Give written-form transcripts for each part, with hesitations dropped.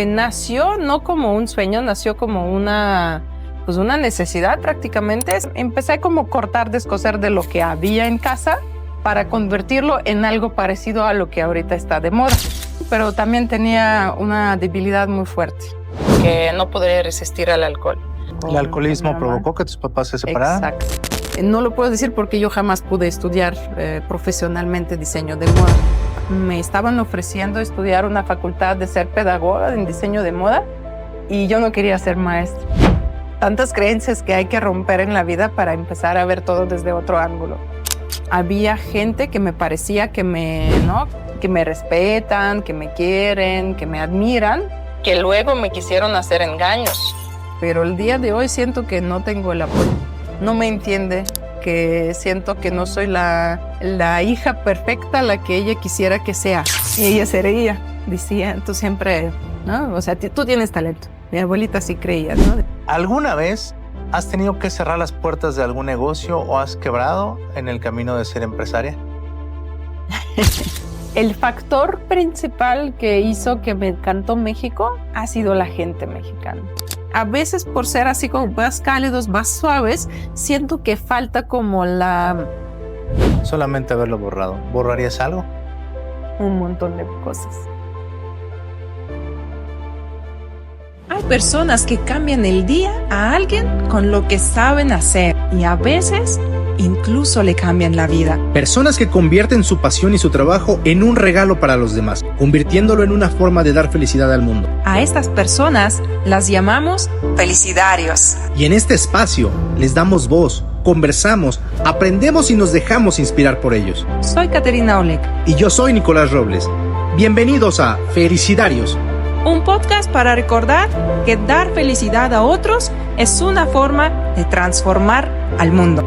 Nació no como un sueño, nació como una necesidad prácticamente. Empecé como cortar, descoser de lo que había en casa para convertirlo en algo parecido a lo que ahorita está de moda. Pero también tenía una debilidad muy fuerte, que no podría resistir al alcohol. ¿El alcoholismo provocó que tus papás se separaran? Exacto. No lo puedo decir porque yo jamás pude estudiar profesionalmente diseño de moda. Me estaban ofreciendo estudiar una facultad de ser pedagoga en diseño de moda y yo no quería ser maestra. Tantas creencias que hay que romper en la vida para empezar a ver todo desde otro ángulo. Había gente que me parecía que me respetan, que me quieren, que me admiran, que luego me quisieron hacer engaños. Pero el día de hoy siento que no tengo el apoyo. No me entiende, que siento que no soy la hija perfecta, la que ella quisiera que sea. Ella sería, decía, tú siempre, ¿no? O sea, tú tienes talento. Mi abuelita sí creía, ¿no? ¿Alguna vez has tenido que cerrar las puertas de algún negocio o has quebrado en el camino de ser empresaria? El factor principal que hizo que me encantó México ha sido la gente mexicana. A veces por ser así como más cálidos, más suaves, siento que falta como Solamente haberlo borrado. ¿Borrarías algo? un montón de cosas. Hay personas que cambian el día a alguien con lo que saben hacer y a veces incluso le cambian la vida. Personas que convierten su pasión y su trabajo en un regalo para los demás, convirtiéndolo en una forma de dar felicidad al mundo. A estas personas las llamamos felicidarios. Y en este espacio les damos voz, conversamos, aprendemos y nos dejamos inspirar por ellos. Soy Caterina Oleg. Y yo soy Nicolás Robles. Bienvenidos a Felicidarios. Un podcast para recordar que dar felicidad a otros es una forma de transformar al mundo.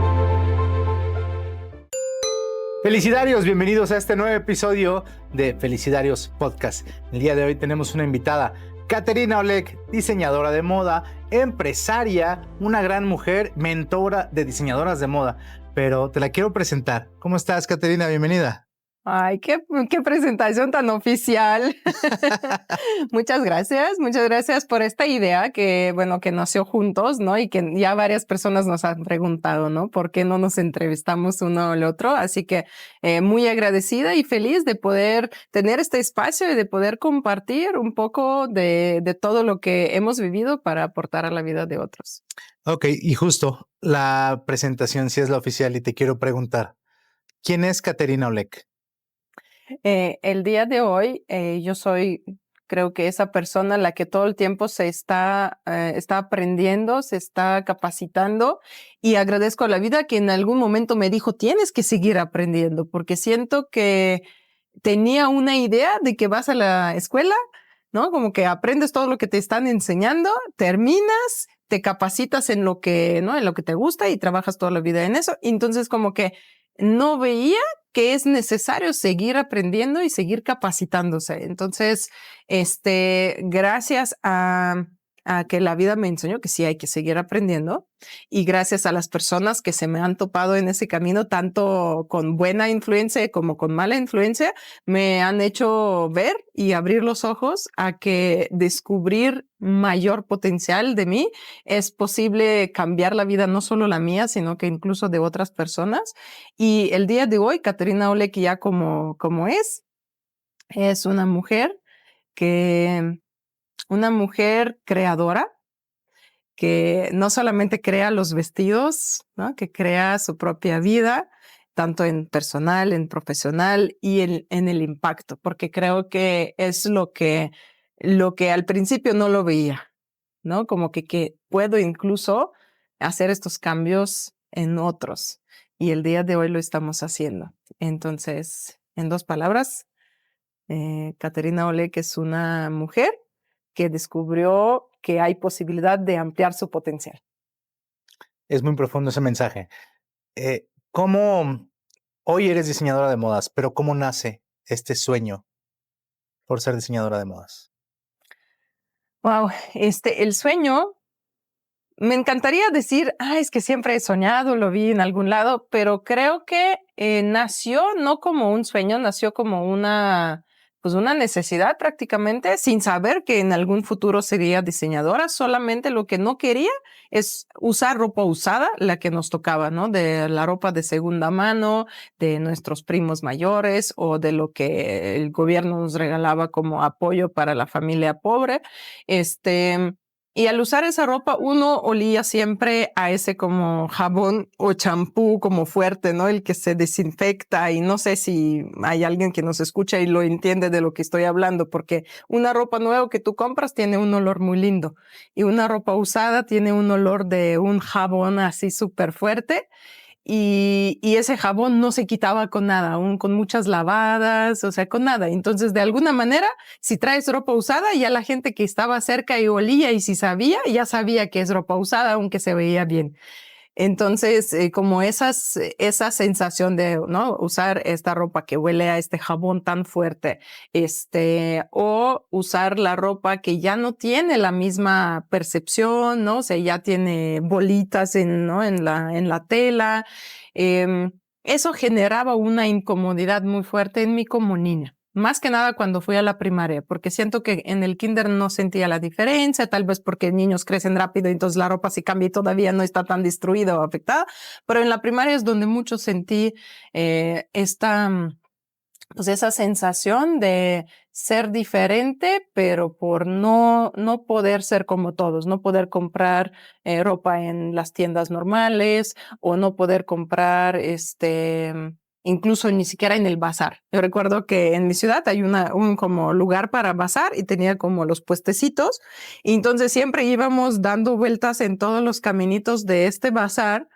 Felicidarios, bienvenidos a este nuevo episodio de Felicidarios Podcast. El día de hoy tenemos una invitada, Caterina Oleg, diseñadora de moda, empresaria, una gran mujer, mentora de diseñadoras de moda. Pero te la quiero presentar. ¿Cómo estás, Caterina? Bienvenida. Ay, qué presentación tan oficial. Muchas gracias por esta idea que nació juntos, ¿no? Y que ya varias personas nos han preguntado, ¿no? ¿Por qué no nos entrevistamos uno al otro? Así que muy agradecida y feliz de poder tener este espacio y de poder compartir un poco de todo lo que hemos vivido para aportar a la vida de otros. Ok, y justo la presentación sí es la oficial y te quiero preguntar, ¿quién es Caterina Oleg? El día de hoy yo soy, creo que esa persona la que todo el tiempo se está aprendiendo, se está capacitando y agradezco a la vida que en algún momento me dijo, tienes que seguir aprendiendo porque siento que tenía una idea de que vas a la escuela, ¿no? Como que aprendes todo lo que te están enseñando, terminas, te capacitas en lo que, ¿no? En lo que te gusta y trabajas toda la vida en eso. Y entonces como que no veía que es necesario seguir aprendiendo y seguir capacitándose. Entonces, gracias a que la vida me enseñó que sí hay que seguir aprendiendo y gracias a las personas que se me han topado en ese camino, tanto con buena influencia como con mala influencia, me han hecho ver y abrir los ojos a que descubrir mayor potencial de mí es posible cambiar la vida, no solo la mía, sino que incluso de otras personas. Y el día de hoy, Caterina Oleg ya como es una mujer una mujer creadora que no solamente crea los vestidos, ¿no? Que crea su propia vida, tanto en personal, en profesional y en el impacto, porque creo que es lo que al principio no lo veía, ¿no? Como que puedo incluso hacer estos cambios en otros y el día de hoy lo estamos haciendo. Entonces, en 2 palabras, Caterina Oleg es una mujer que descubrió que hay posibilidad de ampliar su potencial. Es muy profundo ese mensaje. ¿Cómo hoy eres diseñadora de modas, pero cómo nace este sueño por ser diseñadora de modas? Wow, el sueño, me encantaría decir, es que siempre he soñado, lo vi en algún lado, pero creo que nació no como un sueño, nació como una pues una necesidad prácticamente, sin saber que en algún futuro sería diseñadora. Solamente lo que no quería es usar ropa usada, la que nos tocaba, ¿no? De la ropa de segunda mano, de nuestros primos mayores o de lo que el gobierno nos regalaba como apoyo para la familia pobre. Y al usar esa ropa, uno olía siempre a ese como jabón o champú como fuerte, ¿no? El que se desinfecta, y no sé si hay alguien que nos escucha y lo entiende de lo que estoy hablando, porque una ropa nueva que tú compras tiene un olor muy lindo y una ropa usada tiene un olor de un jabón así súper fuerte. Y ese jabón no se quitaba con nada, aún con muchas lavadas, o sea, con nada. Entonces, de alguna manera, si traes ropa usada, ya la gente que estaba cerca y olía, y si sabía, ya sabía que es ropa usada, aunque se veía bien. Entonces, como esa sensación de, ¿no? Usar esta ropa que huele a este jabón tan fuerte, o usar la ropa que ya no tiene la misma percepción, ¿no? O sea, ya tiene bolitas ¿no? en la tela. Eso generaba una incomodidad muy fuerte en mí como niña. Más que nada cuando fui a la primaria, porque siento que en el kinder no sentía la diferencia, tal vez porque niños crecen rápido y entonces la ropa sí cambia y todavía no está tan destruida o afectada, pero en la primaria es donde mucho sentí pues esa sensación de ser diferente, pero por no poder ser como todos, no poder comprar ropa en las tiendas normales o no poder comprar incluso ni siquiera en el bazar. Yo recuerdo que en mi ciudad hay un como lugar para bazar y tenía como los puestecitos, y entonces siempre íbamos dando vueltas en todos los caminitos de este bazar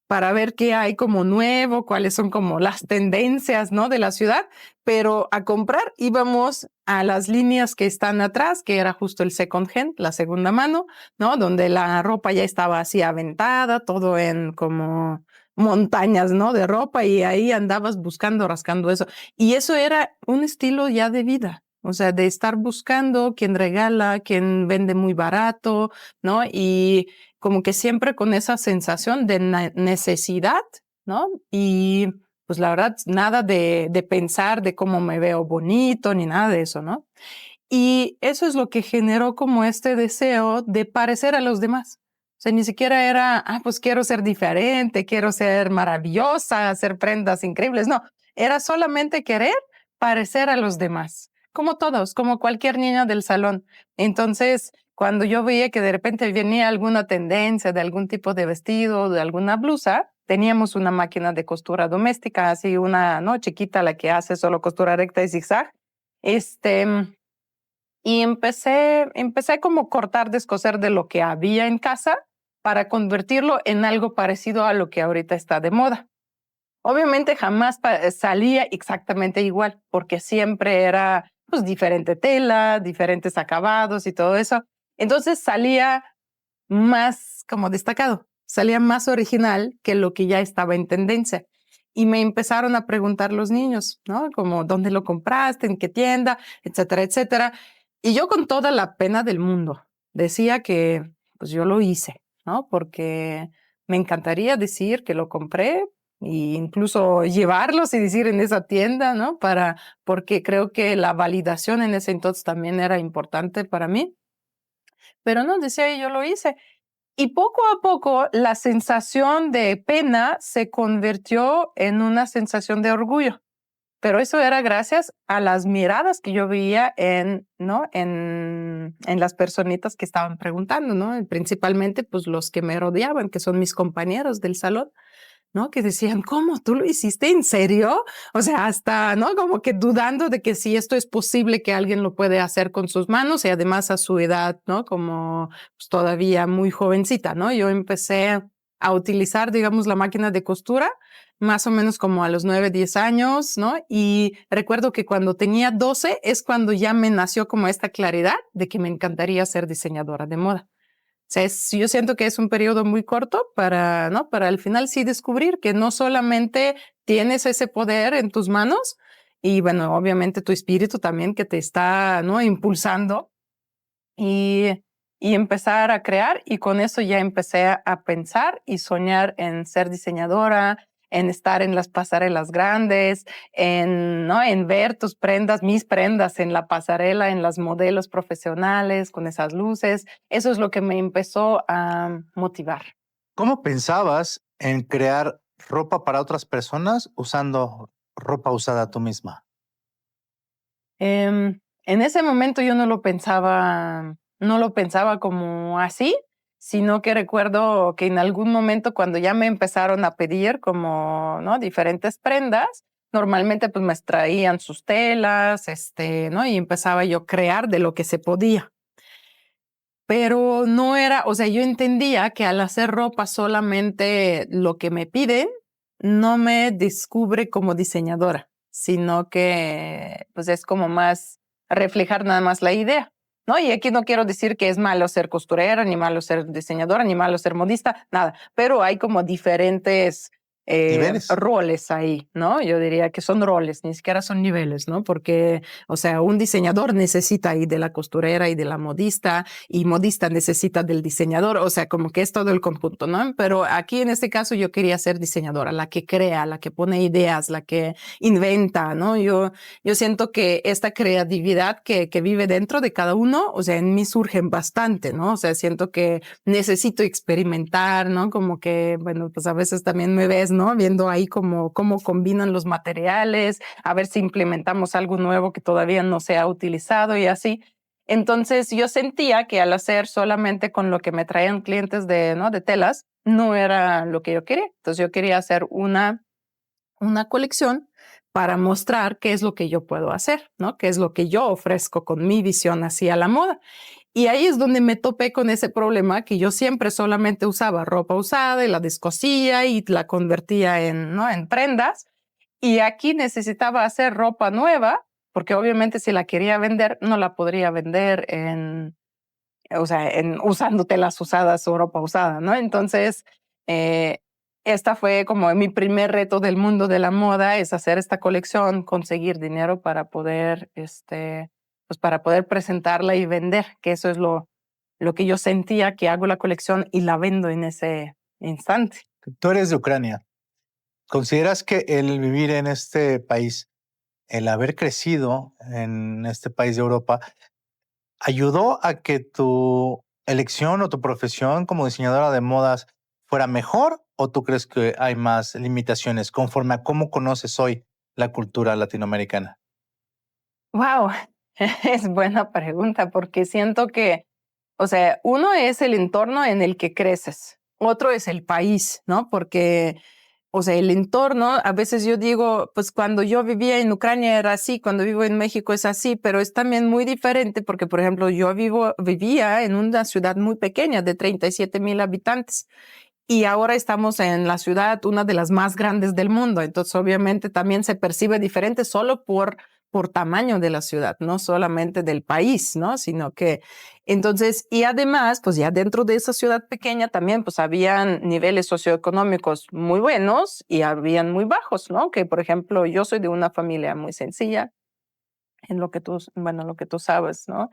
para ver qué hay como nuevo, cuáles son como las tendencias, ¿no? De la ciudad, pero a comprar íbamos a las líneas que están atrás, que era justo el second hand, la segunda mano, ¿no? Donde la ropa ya estaba así aventada, todo en como montañas, ¿no? De ropa, y ahí andabas buscando, rascando eso. Y eso era un estilo ya de vida. O sea, de estar buscando quién regala, quién vende muy barato, ¿no? Y como que siempre con esa sensación de necesidad, ¿no? Y pues la verdad, nada de pensar de cómo me veo bonito ni nada de eso, ¿no? Y eso es lo que generó como este deseo de parecer a los demás. O sea, ni siquiera era, pues quiero ser diferente, quiero ser maravillosa, hacer prendas increíbles. No, era solamente querer parecer a los demás, como todos, como cualquier niña del salón. Entonces, cuando yo veía que de repente venía alguna tendencia de algún tipo de vestido, de alguna blusa, teníamos una máquina de costura doméstica, así una, ¿no? Chiquita, la que hace solo costura recta y zigzag. Y empecé como cortar, descoser de lo que había en casa para convertirlo en algo parecido a lo que ahorita está de moda. Obviamente jamás salía exactamente igual, porque siempre era pues diferente tela, diferentes acabados y todo eso. Entonces salía más como destacado, salía más original que lo que ya estaba en tendencia. Y me empezaron a preguntar los niños, ¿no? Como, ¿dónde lo compraste? ¿En qué tienda? Etcétera, etcétera. Y yo con toda la pena del mundo decía que pues yo lo hice, ¿no? Porque me encantaría decir que lo compré e incluso llevarlos y decir en esa tienda, ¿no? Porque creo que la validación en ese entonces también era importante para mí. Pero no, decía yo lo hice. Y poco a poco la sensación de pena se convirtió en una sensación de orgullo. Pero eso era gracias a las miradas que yo veía ¿no? en las personitas que estaban preguntando, ¿no? Y principalmente, pues, los que me rodeaban, que son mis compañeros del salón, ¿no? Que decían, ¿cómo? ¿Tú lo hiciste? ¿En serio? O sea, hasta, ¿no? Como que dudando de que si esto es posible que alguien lo puede hacer con sus manos, y además a su edad, ¿no? Como pues, todavía muy jovencita, ¿no? Yo empecé a utilizar, digamos, la máquina de costura más o menos como a los 9, 10 años, ¿no? Y recuerdo que cuando tenía 12 es cuando ya me nació como esta claridad de que me encantaría ser diseñadora de moda. O sea, yo siento que es un periodo muy corto para, ¿no? Para al final sí descubrir que no solamente tienes ese poder en tus manos y, bueno, obviamente tu espíritu también que te está, ¿no? Impulsando y empezar a crear, y con eso ya empecé a pensar y soñar en ser diseñadora, en estar en las pasarelas grandes, ¿no? En ver tus prendas, mis prendas en la pasarela, en los modelos profesionales, con esas luces. Eso es lo que me empezó a motivar. ¿Cómo pensabas en crear ropa para otras personas usando ropa usada tú misma? En ese momento yo no lo pensaba como así, sino que recuerdo que en algún momento cuando ya me empezaron a pedir como, ¿no? Diferentes prendas, normalmente pues me traían sus telas, ¿no? Y empezaba yo a crear de lo que se podía. Pero no era, o sea, yo entendía que al hacer ropa solamente lo que me piden, no me descubre como diseñadora, sino que pues es como más reflejar nada más la idea, ¿no? Y aquí no quiero decir que es malo ser costurera, ni malo ser diseñadora, ni malo ser modista, nada, pero hay como diferentes ¿Niveles? roles ahí, ¿no? Yo diría que son roles, ni siquiera son niveles, ¿no? Porque, o sea, un diseñador necesita ahí de la costurera y de la modista, y modista necesita del diseñador, o sea, como que es todo el conjunto, ¿no? Pero aquí en este caso yo quería ser diseñadora, la que crea, la que pone ideas, la que inventa, ¿no? Yo siento que esta creatividad que vive dentro de cada uno, o sea, en mí surgen bastante, ¿no? O sea, siento que necesito experimentar, ¿no? Como que, bueno, pues a veces también me ves, ¿no? Viendo ahí cómo combinan los materiales, a ver si implementamos algo nuevo que todavía no se ha utilizado y así. Entonces yo sentía que al hacer solamente con lo que me traían clientes ¿no? de telas, no era lo que yo quería. Entonces yo quería hacer una colección para mostrar qué es lo que yo puedo hacer, ¿no? Qué es lo que yo ofrezco con mi visión hacia la moda. Y ahí es donde me topé con ese problema que yo siempre solamente usaba ropa usada y la descosía y la convertía ¿no? en prendas. Y aquí necesitaba hacer ropa nueva, porque obviamente si la quería vender, no la podría vender o sea, usando telas usadas o ropa usada, ¿no? Entonces, eh, esta fue como mi primer reto del mundo de la moda, es hacer esta colección, conseguir dinero para poder, pues para poder presentarla y vender, que eso es lo que yo sentía, que hago la colección y la vendo en ese instante. Tú eres de Ucrania. ¿Consideras que el vivir en este país, el haber crecido en este país de Europa, ayudó a que tu elección o tu profesión como diseñadora de modas fuera mejor? ¿O tú crees que hay más limitaciones conforme a cómo conoces hoy la cultura latinoamericana? Wow, es buena pregunta porque siento que, o sea, uno es el entorno en el que creces, otro es el país, ¿no? Porque, o sea, el entorno, a veces yo digo, pues cuando yo vivía en Ucrania era así, cuando vivo en México es así, pero es también muy diferente porque, por ejemplo, yo vivía en una ciudad muy pequeña de 37,000 habitantes. Y ahora estamos en la ciudad, una de las más grandes del mundo. Entonces, obviamente, también se percibe diferente solo por tamaño de la ciudad, no solamente del país, ¿no? Sino que, entonces, y además, pues ya dentro de esa ciudad pequeña también, pues habían niveles socioeconómicos muy buenos y habían muy bajos, ¿no? Que, por ejemplo, yo soy de una familia muy sencilla, en lo que tú sabes, ¿no?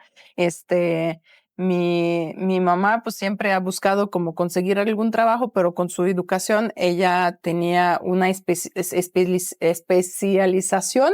Mi mamá pues siempre ha buscado como conseguir algún trabajo, pero con su educación ella tenía una especialización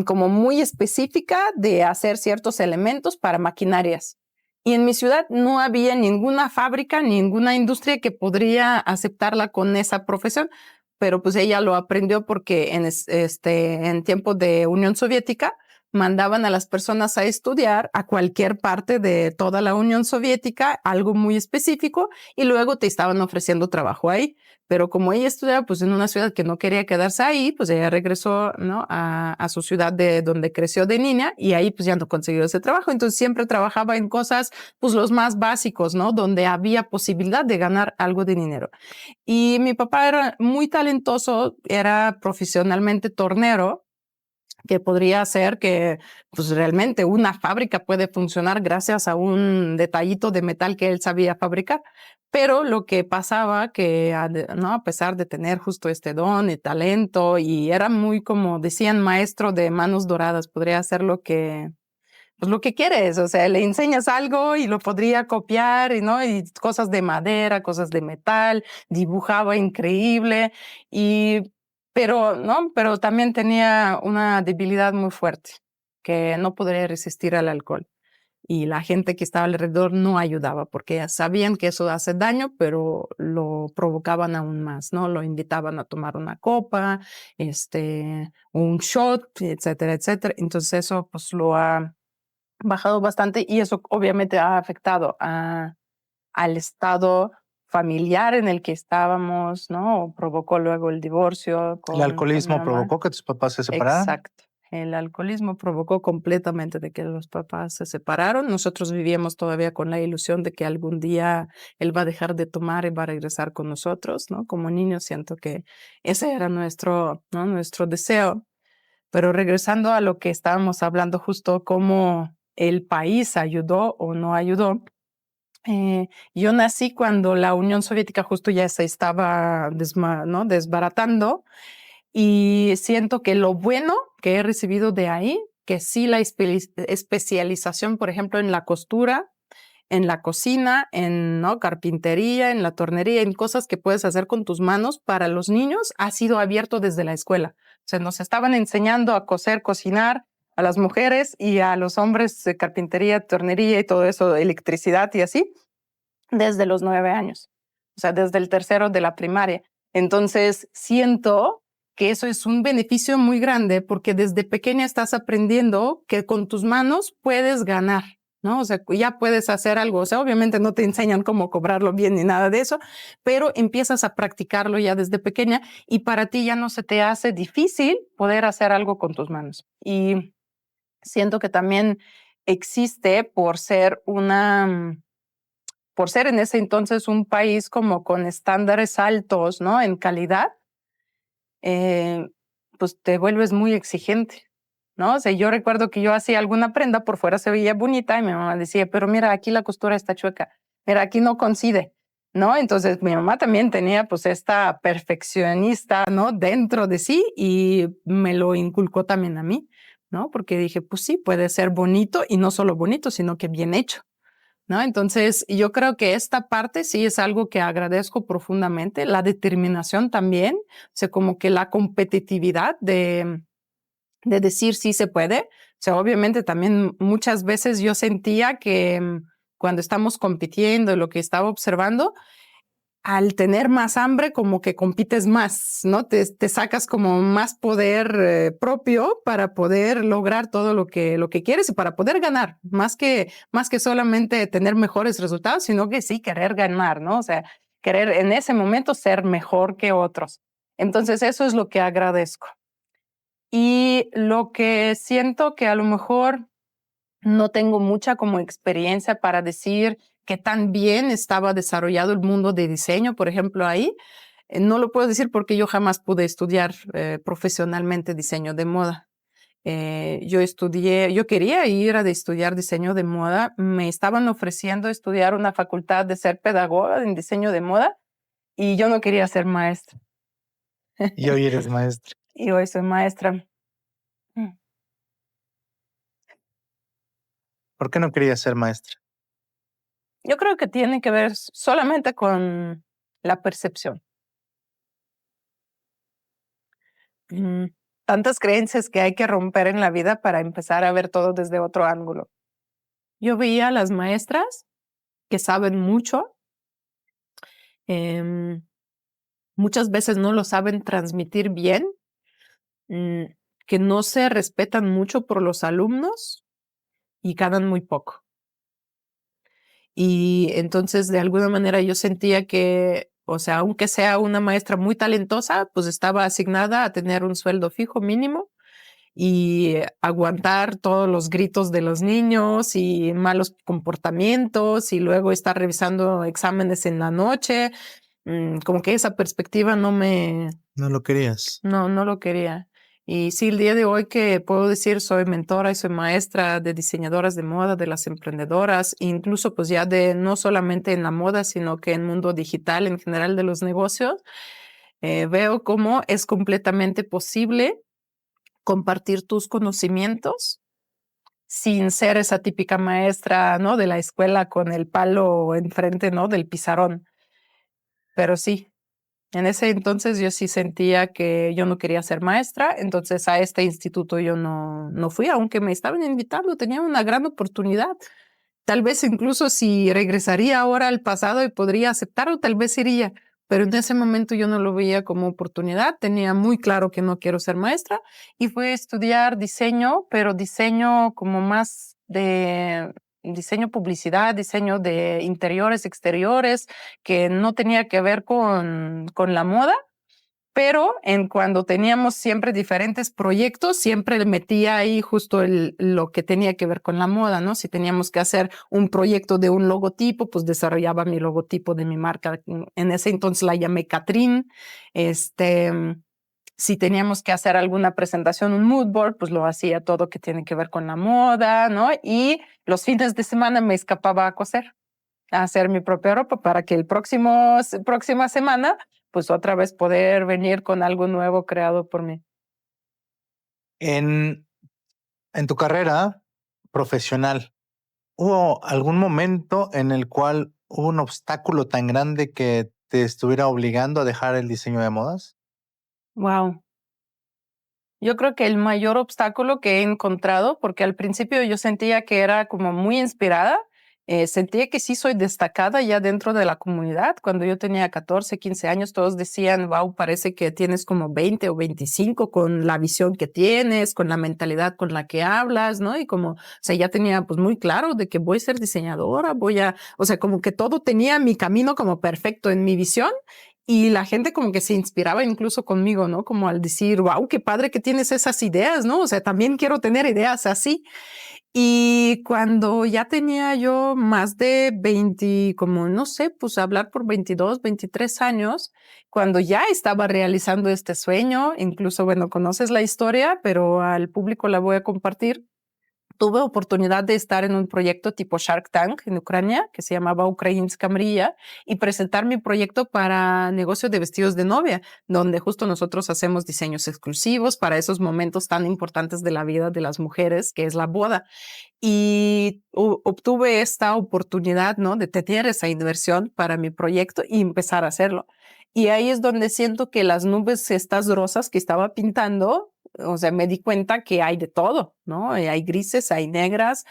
como muy específica de hacer ciertos elementos para maquinarias. Y en mi ciudad no había ninguna fábrica, ninguna industria que podría aceptarla con esa profesión, pero pues ella lo aprendió porque en tiempos de Unión Soviética mandaban a las personas a estudiar a cualquier parte de toda la Unión Soviética, algo muy específico, y luego te estaban ofreciendo trabajo ahí. Pero como ella estudiaba pues en una ciudad que no quería quedarse ahí, pues ella regresó, ¿no? a su ciudad de donde creció de niña y ahí pues ya no consiguió ese trabajo. Entonces siempre trabajaba en cosas pues los más básicos, ¿no? Donde había posibilidad de ganar algo de dinero. Y mi papá era muy talentoso, era profesionalmente tornero, que podría ser que pues realmente una fábrica puede funcionar gracias a un detallito de metal que él sabía fabricar. Pero lo que pasaba que, ¿no? A pesar de tener justo este don y talento, y era muy, como decían, maestro de manos doradas, podría hacer pues lo que quieres, o sea, le enseñas algo y lo podría copiar, ¿no? Y cosas de madera, cosas de metal, dibujaba increíble, pero también tenía una debilidad muy fuerte, que no podría resistir al alcohol. Y la gente que estaba alrededor no ayudaba porque sabían que eso hace daño, pero lo provocaban aún más, ¿no? Lo invitaban a tomar una copa, un shot, etcétera, etcétera. Entonces eso pues lo ha bajado bastante y eso obviamente ha afectado al estado familiar en el que estábamos, ¿no? Provocó luego el divorcio ¿El con mi alcoholismo mamá. provocó que tus papás se separaran? Exacto. El alcoholismo provocó completamente de que los papás se separaron. Nosotros vivíamos todavía con la ilusión de que algún día él va a dejar de tomar y va a regresar con nosotros, ¿no? Como niños siento que ese era nuestro, ¿no? Nuestro deseo. Pero regresando a lo que estábamos hablando justo, cómo el país ayudó o no ayudó. Yo nací cuando la Unión Soviética justo ya se estaba ¿no? desbaratando. Y siento que lo bueno que he recibido de ahí, que sí la especialización, por ejemplo, en la costura, en la cocina, en ¿no? carpintería, en la tornería, en cosas que puedes hacer con tus manos para los niños, ha sido abierto desde la escuela. O sea, nos estaban enseñando a coser, cocinar a las mujeres y a los hombres carpintería, tornería y todo eso, electricidad y así, desde los 9 años. O sea, desde el tercero de la primaria. Entonces, siento que eso es un beneficio muy grande porque desde pequeña estás aprendiendo que con tus manos puedes ganar, ¿no? O sea, ya puedes hacer algo. O sea, obviamente no te enseñan cómo cobrarlo bien ni nada de eso, pero empiezas a practicarlo ya desde pequeña y para ti ya no se te hace difícil poder hacer algo con tus manos. Y siento que también existe por ser en ese entonces un país como con estándares altos, ¿no? En calidad, pues te vuelves muy exigente, ¿no? O sea, yo recuerdo que yo hacía alguna prenda, por fuera se veía bonita y mi mamá decía, pero mira, aquí la costura está chueca, mira, aquí no coincide, ¿no? Entonces mi mamá también tenía pues esta perfeccionista, ¿no? Dentro de sí y me lo inculcó también a mí, ¿no? Porque dije, pues sí, puede ser bonito y no solo bonito, sino que bien hecho. ¿No? Entonces, yo creo que esta parte sí es algo que agradezco profundamente, la determinación también, o sea, como que la competitividad de decir sí se puede. O sea, obviamente también muchas veces yo sentía que cuando estamos compitiendo, lo que estaba observando, al tener más hambre, como que compites más, ¿no? Te sacas como más poder propio para poder lograr todo lo que quieres y para poder ganar, más que solamente tener mejores resultados, sino que sí querer ganar, ¿no? O sea, querer en ese momento ser mejor que otros. Entonces, eso es lo que agradezco. Y lo que siento que a lo mejor no tengo mucha como experiencia para decir que tan bien estaba desarrollado el mundo de diseño, por ejemplo, ahí. No lo puedo decir porque yo jamás pude estudiar profesionalmente diseño de moda. Yo quería ir a estudiar diseño de moda. Me estaban ofreciendo estudiar una facultad de ser pedagoga en diseño de moda y yo no quería ser maestra. Y hoy eres maestra. Y hoy soy maestra. ¿Por qué no querías ser maestra? Yo creo que tiene que ver solamente con la percepción. Tantas creencias que hay que romper en la vida para empezar a ver todo desde otro ángulo. Yo veía a las maestras que saben mucho, em, muchas veces no lo saben transmitir bien, que no se respetan mucho por los alumnos y ganan muy poco. Y entonces, de alguna manera, yo sentía que, o sea, aunque sea una maestra muy talentosa, pues estaba asignada a tener un sueldo fijo mínimo y aguantar todos los gritos de los niños y malos comportamientos y luego estar revisando exámenes en la noche. Como que esa perspectiva No lo querías. no lo quería. Y sí, el día de hoy que puedo decir soy mentora y soy maestra de diseñadoras de moda, de las emprendedoras, incluso pues ya de no solamente en la moda, sino que en el mundo digital en general de los negocios, veo cómo es completamente posible compartir tus conocimientos sin ser esa típica maestra, ¿no? De la escuela con el palo enfrente, ¿no? Del pizarrón. Pero sí, en ese entonces yo sí sentía que yo no quería ser maestra, entonces a este instituto yo no fui, aunque me estaban invitando, tenía una gran oportunidad. Tal vez incluso si regresaría ahora al pasado y podría aceptarlo, tal vez iría, pero en ese momento yo no lo veía como oportunidad, tenía muy claro que no quiero ser maestra y fui a estudiar diseño, pero diseño como más de diseño publicidad, diseño de interiores, exteriores, que no tenía que ver con la moda, pero cuando teníamos siempre diferentes proyectos, siempre le metía ahí justo lo que tenía que ver con la moda, ¿no? Si teníamos que hacer un proyecto de un logotipo, pues desarrollaba mi logotipo de mi marca. En ese entonces la llamé Catrín. Si teníamos que hacer alguna presentación, un mood board, pues lo hacía todo que tiene que ver con la moda, ¿no? Y los fines de semana me escapaba a coser, a hacer mi propia ropa para que próxima semana pues otra vez poder venir con algo nuevo creado por mí. En, en tu carrera profesional, ¿hubo algún momento en el cual hubo un obstáculo tan grande que te estuviera obligando a dejar el diseño de modas? Wow. Yo creo que el mayor obstáculo que he encontrado, porque al principio yo sentía que era como muy inspirada, sentía que sí soy destacada ya dentro de la comunidad. Cuando yo tenía 14, 15 años, todos decían, wow, parece que tienes como 20 o 25 con la visión que tienes, con la mentalidad con la que hablas, ¿no? Y como, o sea, ya tenía pues muy claro de que voy a ser diseñadora, o sea, como que todo tenía mi camino como perfecto en mi visión. Y la gente como que se inspiraba incluso conmigo, ¿no? Como al decir, wow, qué padre que tienes esas ideas, ¿no? O sea, también quiero tener ideas así. Y cuando ya tenía yo más de 20, como no sé, pues hablar por 22, 23 años, cuando ya estaba realizando este sueño, incluso, bueno, conoces la historia, pero al público la voy a compartir. Tuve oportunidad de estar en un proyecto tipo Shark Tank en Ucrania, que se llamaba Ukrainska Mriya, y presentar mi proyecto para negocio de vestidos de novia, donde justo nosotros hacemos diseños exclusivos para esos momentos tan importantes de la vida de las mujeres, que es la boda. Y obtuve esta oportunidad, ¿no? De tener esa inversión para mi proyecto y empezar a hacerlo. Y ahí es donde siento que las nubes, estas rosas que estaba pintando, o sea, me di cuenta que hay de todo, ¿no? Hay grises, hay negras,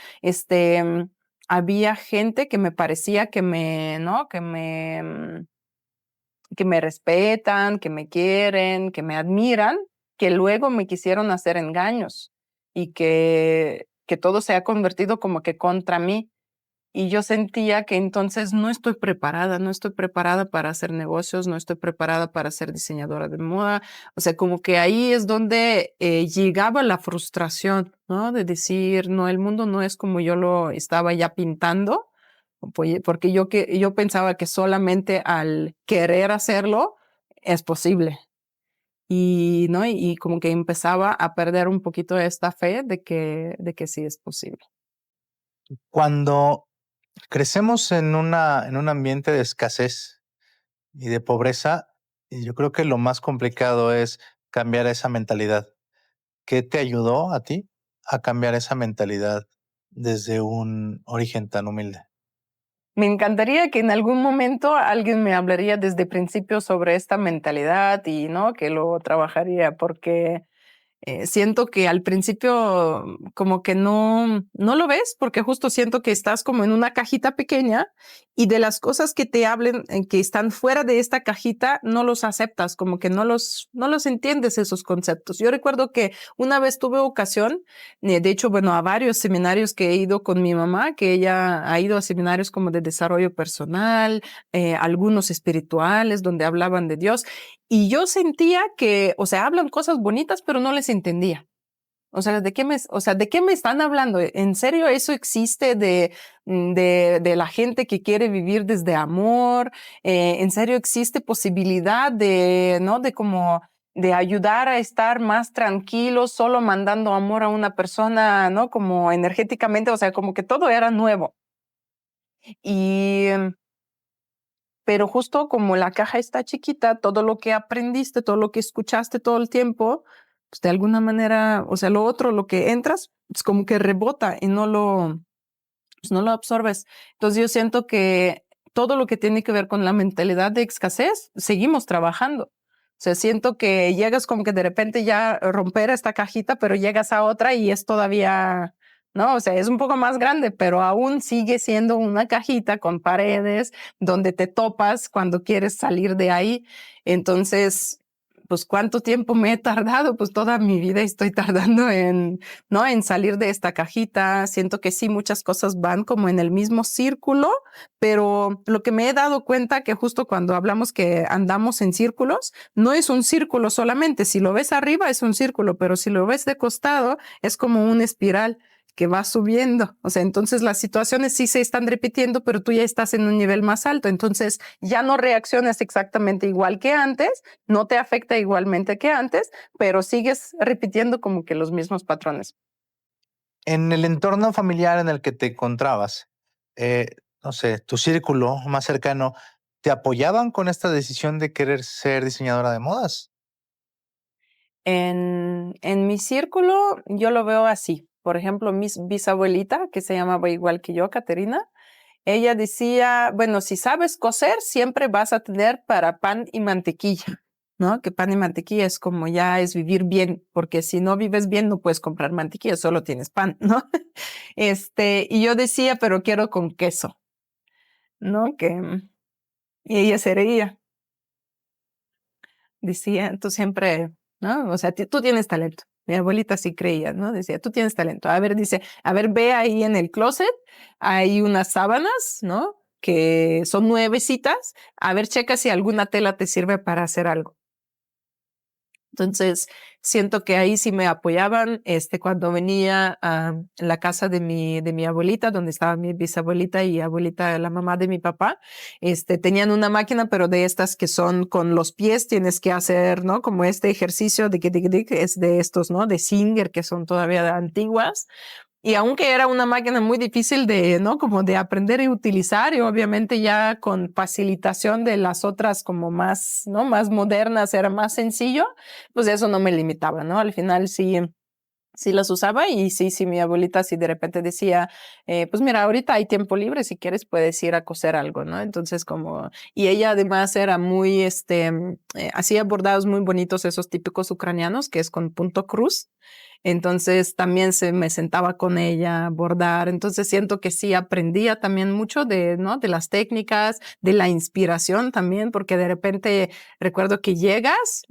había gente que me parecía que ¿no? Que me respetan, que me quieren, que me admiran, que luego me quisieron hacer engaños y que todo se ha convertido como que contra mí. Y yo sentía que entonces no estoy preparada para hacer negocios, no estoy preparada para ser diseñadora de moda. O sea, como que ahí es donde llegaba la frustración, ¿no? De decir, no, el mundo no es como yo lo estaba ya pintando, porque yo pensaba que solamente al querer hacerlo es posible. Y, ¿no? Y como que empezaba a perder un poquito esta fe de que sí es posible. Cuando crecemos en un ambiente de escasez y de pobreza, y yo creo que lo más complicado es cambiar esa mentalidad. ¿Qué te ayudó a ti a cambiar esa mentalidad desde un origen tan humilde? Me encantaría que en algún momento alguien me hablaría desde principio sobre esta mentalidad y, ¿no? Que lo trabajaría, porque siento que al principio como que no lo ves, porque justo siento que estás como en una cajita pequeña y de las cosas que te hablen, que están fuera de esta cajita, no los aceptas, como que no los entiendes esos conceptos. Yo recuerdo que una vez tuve ocasión, de hecho, bueno, a varios seminarios que he ido con mi mamá, que ella ha ido a seminarios como de desarrollo personal, algunos espirituales, donde hablaban de Dios. Y yo sentía que, o sea, hablan cosas bonitas, pero no les entendía. O sea, ¿de qué me están hablando? ¿En serio eso existe de la gente que quiere vivir desde amor? ¿En serio existe posibilidad ¿no? De ayudar a estar más tranquilos solo mandando amor a una persona, ¿no? Como energéticamente, o sea, como que todo era nuevo. Y pero justo como la caja está chiquita, todo lo que aprendiste, todo lo que escuchaste todo el tiempo, pues de alguna manera, o sea, lo otro, lo que entras, es como que rebota y pues no lo absorbes. Entonces yo siento que todo lo que tiene que ver con la mentalidad de escasez, seguimos trabajando. O sea, siento que llegas como que de repente ya romper esta cajita, pero llegas a otra y es todavía, ¿no? O sea, es un poco más grande, pero aún sigue siendo una cajita con paredes donde te topas cuando quieres salir de ahí. Entonces, pues, ¿cuánto tiempo me he tardado? Pues toda mi vida estoy tardando ¿no? En salir de esta cajita. Siento que sí, muchas cosas van como en el mismo círculo, pero lo que me he dado cuenta que justo cuando hablamos que andamos en círculos, no es un círculo solamente. Si lo ves arriba es un círculo, pero si lo ves de costado es como una espiral que va subiendo. O sea, entonces las situaciones sí se están repitiendo, pero tú ya estás en un nivel más alto. Entonces ya no reaccionas exactamente igual que antes, no te afecta igualmente que antes, pero sigues repitiendo como que los mismos patrones. En el entorno familiar en el que te encontrabas, no sé, tu círculo más cercano, ¿te apoyaban con esta decisión de querer ser diseñadora de modas? En mi círculo yo lo veo así. Por ejemplo, mi bisabuelita, que se llamaba igual que yo, Caterina, ella decía, bueno, si sabes coser, siempre vas a tener para pan y mantequilla, ¿no? Que pan y mantequilla es como ya es vivir bien, porque si no vives bien no puedes comprar mantequilla, solo tienes pan, ¿no? Y yo decía, pero quiero con queso, ¿no? Y ella se reía, decía, tú siempre, ¿no? O sea, tú tienes talento. Mi abuelita sí creía, ¿no? Decía, tú tienes talento. A ver, dice, a ver, ve ahí en el closet, hay unas sábanas, ¿no? Que son nuevecitas. A ver, checa si alguna tela te sirve para hacer algo. Entonces, siento que ahí sí me apoyaban, cuando venía a la casa de mi abuelita, donde estaba mi bisabuelita y abuelita, la mamá de mi papá, tenían una máquina, pero de estas que son con los pies, tienes que hacer, ¿no? Como este ejercicio de que es de estos, ¿no? De Singer, que son todavía antiguas. Y aunque era una máquina muy difícil de, ¿no? Como de aprender y utilizar, y obviamente ya con facilitación de las otras como más, ¿no? Más modernas, era más sencillo, pues eso no me limitaba, ¿no? Al final sí las usaba y sí, mi abuelita sí de repente decía, pues mira, ahorita hay tiempo libre, si quieres puedes ir a coser algo, ¿no? Entonces y ella además era muy, hacía bordados muy bonitos, esos típicos ucranianos, que es con punto cruz. Entonces también me sentaba con ella a bordar. Entonces siento que sí aprendía también mucho ¿no? De las técnicas, de la inspiración también, porque de repente recuerdo que llegas,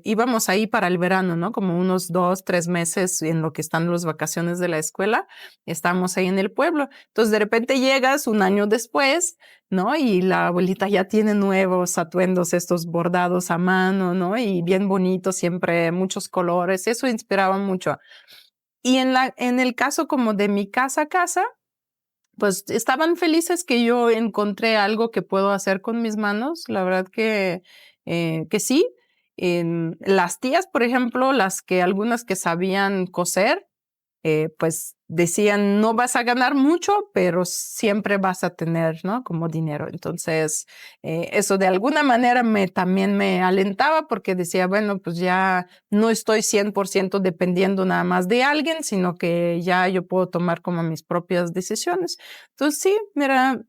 íbamos ahí para el verano, ¿no? Como unos 2, 3 meses en lo que están las vacaciones de la escuela, estábamos ahí en el pueblo. Entonces de repente llegas un año después, ¿no? Y la abuelita ya tiene nuevos atuendos, estos bordados a mano, ¿no? Y bien bonitos, siempre muchos colores, eso inspiraba mucho. Y en el caso como de mi casa a casa, pues estaban felices que yo encontré algo que puedo hacer con mis manos. La verdad que sí. Las tías, por ejemplo, algunas que sabían coser, pues decían, no vas a ganar mucho, pero siempre vas a tener, ¿no? Como dinero. Entonces, eso de alguna manera también me alentaba porque decía, bueno, pues ya no estoy 100% dependiendo nada más de alguien, sino que ya yo puedo tomar como mis propias decisiones. Entonces, sí, mira,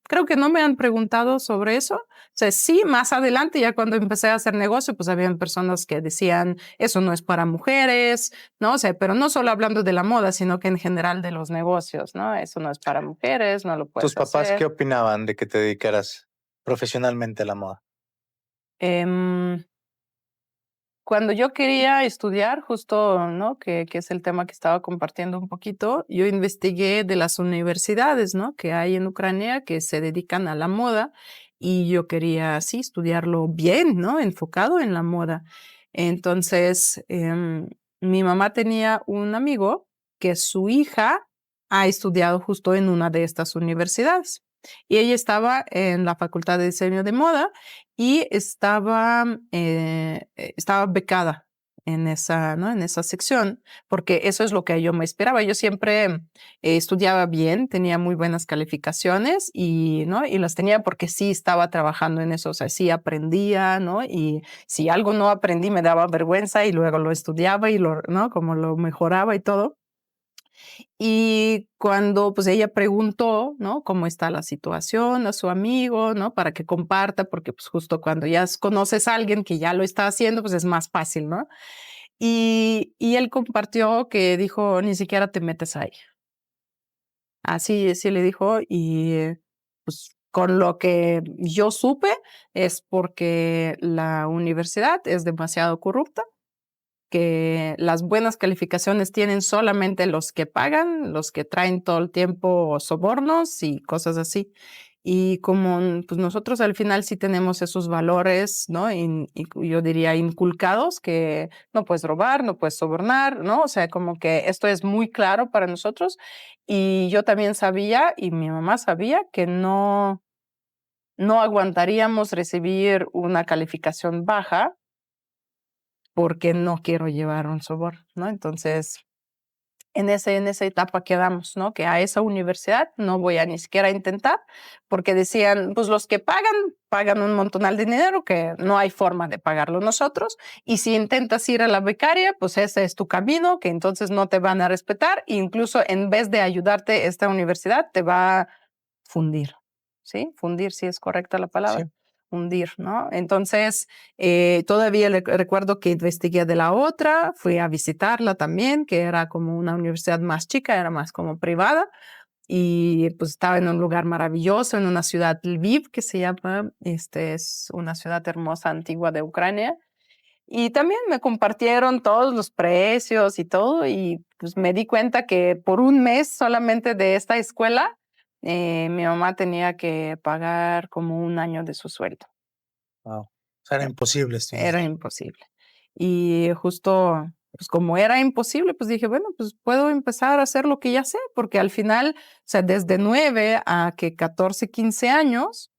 creo que no me han preguntado sobre eso. O sea, sí, más adelante, ya cuando empecé a hacer negocio, pues habían personas que decían, eso no es para mujeres, ¿no? O sea, pero no solo hablando de la moda, sino que en general de los negocios, ¿no? Eso no es para mujeres, no lo ¿Tus puedes papás hacer. qué opinaban de que te dedicaras profesionalmente a la moda? Em, Cuando yo quería estudiar, justo, ¿no? Que es el tema que estaba compartiendo un poquito, yo investigué de las universidades, ¿no? Que hay en Ucrania que se dedican a la moda y yo quería, sí, estudiarlo bien, ¿no? Enfocado en la moda. Entonces, mi mamá tenía un amigo que su hija ha estudiado justo en una de estas universidades y ella estaba en la Facultad de Diseño de Moda y estaba becada. en esa, ¿no? En esa sección, porque eso es lo que yo me esperaba. Yo siempre estudiaba bien, tenía muy buenas calificaciones y, ¿no? Y las tenía porque sí estaba trabajando en eso, o sea, sí aprendía, ¿no? Y si algo no aprendí me daba vergüenza y luego lo estudiaba y lo, ¿no? Como lo mejoraba y todo. Y cuando pues ella preguntó, ¿no? Cómo está la situación a su amigo, ¿no? Para que comparta, porque pues justo cuando ya conoces a alguien que ya lo está haciendo, pues es más fácil, ¿no? Y él compartió que dijo, ni siquiera te metes ahí. Así le dijo y pues con lo que yo supe es porque la universidad es demasiado corrupta, que las buenas calificaciones tienen solamente los que pagan, los que traen todo el tiempo sobornos y cosas así. Y como pues nosotros al final sí tenemos esos valores, ¿no? Y yo diría inculcados, que no puedes robar, no puedes sobornar, ¿no? O sea, como que esto es muy claro para nosotros. Y yo también sabía, y mi mamá sabía, que no aguantaríamos recibir una calificación baja porque no quiero llevar un soborno, ¿no? Entonces, en esa etapa quedamos, ¿no? Que a esa universidad no voy a ni siquiera intentar, porque decían, pues los que pagan un montonal de dinero que no hay forma de pagarlo nosotros, y si intentas ir a la becaria, pues ese es tu camino, que entonces no te van a respetar, e incluso en vez de ayudarte, esta universidad te va a fundir, ¿sí? Fundir, si es correcta la Sí. palabra. Hundir, ¿no? Entonces, todavía recuerdo que investigué de la otra, fui a visitarla también, que era como una universidad más chica, era más como privada, y pues estaba en un lugar maravilloso, en una ciudad Lviv, que se llama, es una ciudad hermosa, antigua de Ucrania, y también me compartieron todos los precios y todo, y pues me di cuenta que por un mes solamente de esta escuela, mi mamá tenía que pagar como un año de su sueldo. Wow. O sea, era imposible estudiar. Era imposible. Y justo, pues como era imposible, pues dije, bueno, pues puedo empezar a hacer lo que ya sé, porque al final, o sea, desde 9 a que 14, 15 años,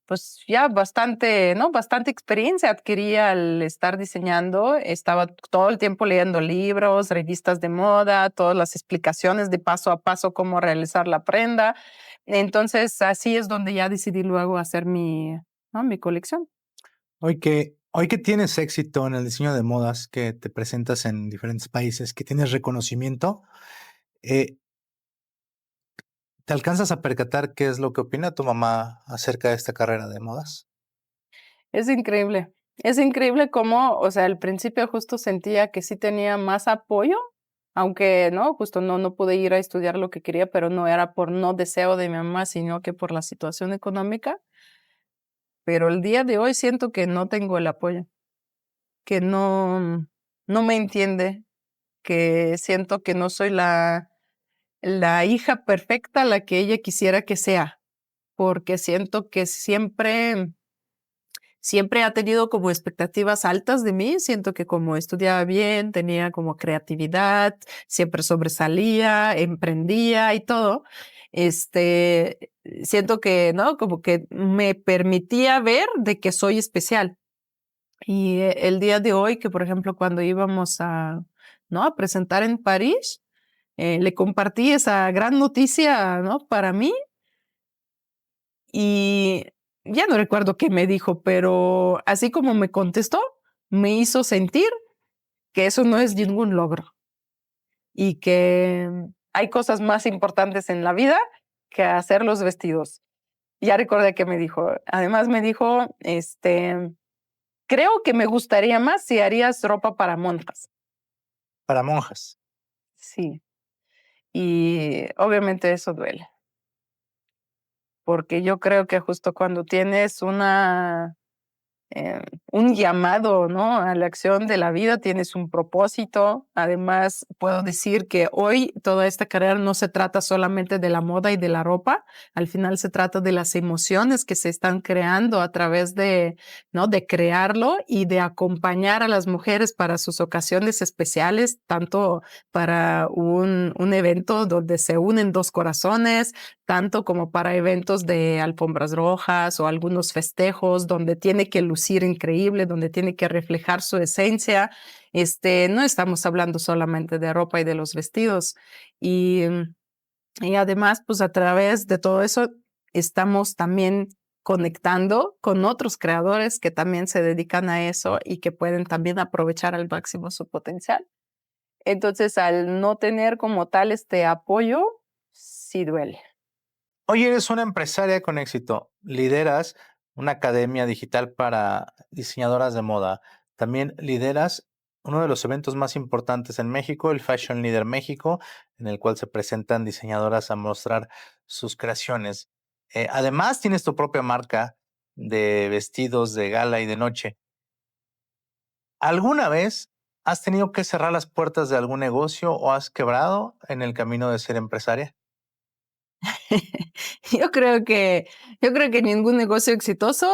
pues ya bastante, ¿no? Bastante experiencia adquirí al estar diseñando. Estaba todo el tiempo leyendo libros, revistas de moda, todas las explicaciones de paso a paso cómo realizar la prenda. Entonces, así es donde ya decidí luego hacer ¿no? Mi colección. Hoy que tienes éxito en el diseño de modas, que te presentas en diferentes países, que tienes reconocimiento, eh, ¿te alcanzas a percatar qué es lo que opina tu mamá acerca de esta carrera de modas? Es increíble. Es increíble cómo, o sea, al principio justo sentía que sí tenía más apoyo, aunque, ¿no? Justo no pude ir a estudiar lo que quería, pero no era por no deseo de mi mamá, sino que por la situación económica. Pero el día de hoy siento que no tengo el apoyo, que no me entiende, que siento que no soy la hija perfecta, la que ella quisiera que sea, porque siento que siempre ha tenido como expectativas altas de mí. Siento que como estudiaba bien, tenía como creatividad, siempre sobresalía, emprendía y todo. Siento que, ¿no? Como que me permitía ver de que soy especial. Y el día de hoy, que por ejemplo, cuando íbamos ¿no? A presentar en París, le compartí esa gran noticia, ¿no? Para mí. Y ya no recuerdo qué me dijo, pero así como me contestó, me hizo sentir que eso no es ningún logro y que hay cosas más importantes en la vida que hacer los vestidos. Ya recordé que me dijo. Además me dijo, creo que me gustaría más si harías ropa para monjas. Para monjas. Sí. Y obviamente eso duele, porque yo creo que justo cuando tienes un llamado, ¿no? A la acción de la vida, tienes un propósito. Además, puedo decir que hoy toda esta carrera no se trata solamente de la moda y de la ropa, al final se trata de las emociones que se están creando a través ¿no? De crearlo y de acompañar a las mujeres para sus ocasiones especiales, tanto para un evento donde se unen dos corazones, tanto como para eventos de alfombras rojas o algunos festejos donde tiene que lucir increíble, donde tiene que reflejar su esencia. No estamos hablando solamente de ropa y de los vestidos. Y, y además, pues a través de todo eso, estamos también conectando con otros creadores que también se dedican a eso y que pueden también aprovechar al máximo su potencial. Entonces, al no tener como tal este apoyo, sí duele. Hoy eres una empresaria con éxito, lideras una academia digital para diseñadoras de moda. También lideras uno de los eventos más importantes en México, el Fashion Leader México, en el cual se presentan diseñadoras a mostrar sus creaciones. Además, tienes tu propia marca de vestidos de gala y de noche. ¿Alguna vez has tenido que cerrar las puertas de algún negocio o has quebrado en el camino de ser empresaria? Yo creo que, yo creo que ningún negocio exitoso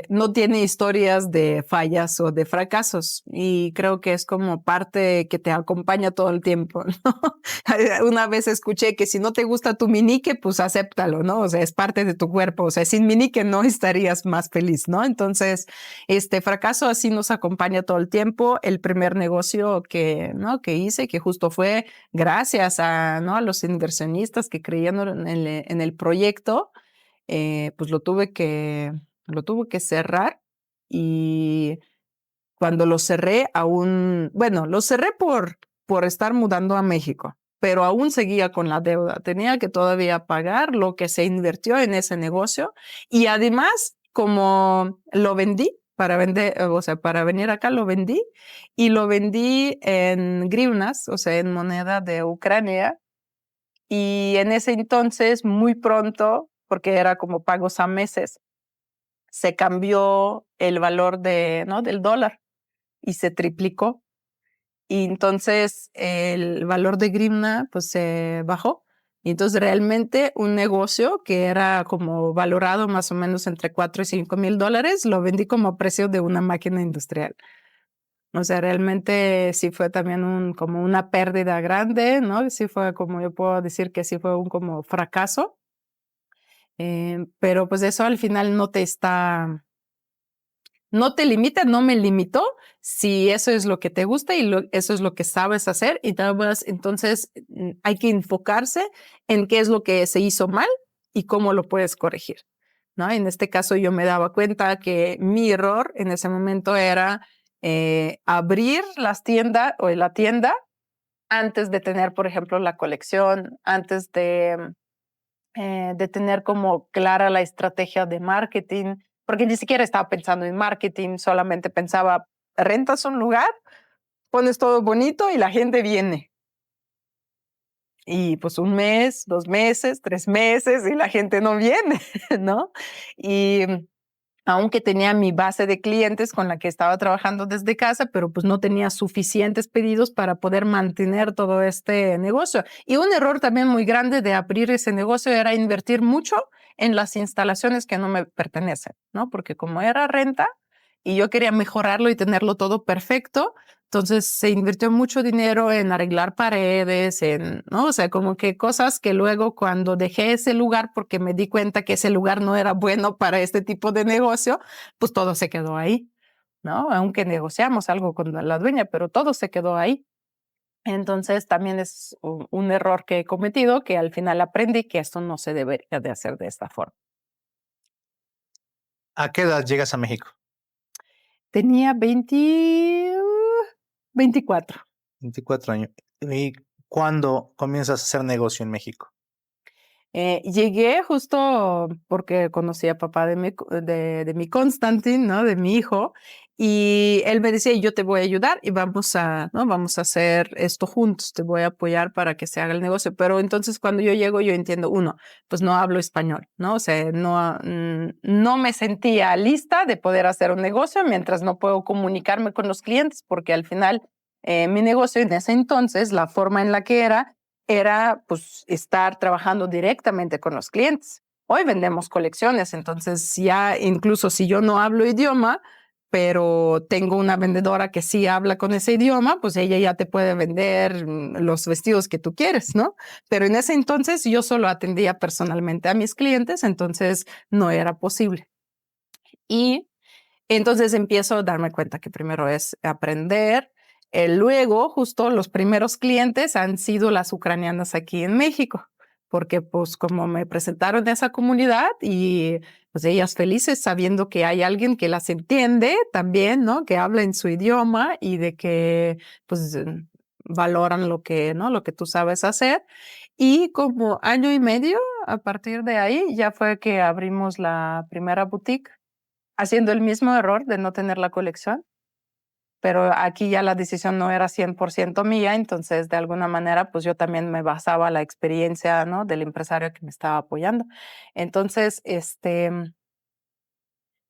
no tiene historias de fallas o de fracasos y creo que es como parte que te acompaña todo el tiempo, ¿no? Una vez escuché que si no te gusta tu minique, pues acéptalo, ¿no? O sea, es parte de tu cuerpo, o sea, sin minique no estarías más feliz, ¿no? Entonces, este fracaso así nos acompaña todo el tiempo. El primer negocio ¿no? que hice, que justo fue gracias ¿no? a los inversionistas que creían en el proyecto, pues lo tuve que cerrar y cuando lo cerré lo cerré por estar mudando a México, pero aún seguía con la deuda. Tenía que todavía pagar lo que se invirtió en ese negocio y además, como lo vendí, para vender, o sea, para venir acá lo vendí y lo vendí en grivnas, o sea, en moneda de Ucrania. Y en ese entonces, muy pronto, porque era como pagos a meses, se cambió el valor ¿no? del dólar y se triplicó. Y entonces el valor de grivna pues se bajó. Y entonces realmente un negocio que era como valorado más o menos entre 4 y 5 mil dólares, lo vendí como a precio de una máquina industrial. O sea, realmente sí fue también como una pérdida grande, ¿no? Sí fue como yo puedo decir que sí fue un como fracaso, pero pues eso al final no te limita, no me limitó si eso es lo que te gusta y eso es lo que sabes hacer y entonces hay que enfocarse en qué es lo que se hizo mal y cómo lo puedes corregir, ¿no? En este caso yo me daba cuenta que mi error en ese momento era abrir la tienda antes de tener, por ejemplo, la colección, antes de tener como clara la estrategia de marketing, porque ni siquiera estaba pensando en marketing, solamente pensaba, rentas un lugar, pones todo bonito y la gente viene. Y pues 1 mes, 2 meses, 3 meses y la gente no viene, ¿no? Y aunque tenía mi base de clientes con la que estaba trabajando desde casa, pero pues no tenía suficientes pedidos para poder mantener todo este negocio. Y un error también muy grande de abrir ese negocio era invertir mucho en las instalaciones que no me pertenecen, ¿no? Porque como era renta y yo quería mejorarlo y tenerlo todo perfecto, entonces se invirtió mucho dinero en arreglar paredes, ¿no? O sea, como que cosas que luego cuando dejé ese lugar porque me di cuenta que ese lugar no era bueno para este tipo de negocio, pues todo se quedó ahí, ¿no? Aunque negociamos algo con la dueña, pero todo se quedó ahí. Entonces también es un error que he cometido que al final aprendí que esto no se debería de hacer de esta forma. ¿A qué edad llegas a México? Tenía 24. 24 años. ¿Y cuándo comienzas a hacer negocio en México? Llegué justo porque conocí a papá de mi Constantin, ¿no? De mi hijo, y él me decía, yo te voy a ayudar y ¿no? Vamos a hacer esto juntos, te voy a apoyar para que se haga el negocio. Pero entonces cuando yo llego, yo entiendo, pues no hablo español, ¿no? O sea, no me sentía lista de poder hacer un negocio mientras no puedo comunicarme con los clientes, porque al final mi negocio en ese entonces, la forma en la que era pues estar trabajando directamente con los clientes. Hoy vendemos colecciones, entonces ya incluso si yo no hablo idioma, pero tengo una vendedora que sí habla con ese idioma, pues ella ya te puede vender los vestidos que tú quieres, ¿no? Pero en ese entonces yo solo atendía personalmente a mis clientes, entonces no era posible. Y entonces empiezo a darme cuenta que primero es aprender. Luego, justo los primeros clientes han sido las ucranianas aquí en México, porque pues como me presentaron a esa comunidad y pues ellas felices sabiendo que hay alguien que las entiende también, ¿no? Que habla en su idioma y de que pues valoran lo que, ¿no? Lo que tú sabes hacer. Y como año y medio, a partir de ahí, ya fue que abrimos la primera boutique haciendo el mismo error de no tener la colección, pero aquí ya la decisión no era 100% mía, entonces de alguna manera pues yo también me basaba en la experiencia, ¿no? Del empresario que me estaba apoyando. Entonces,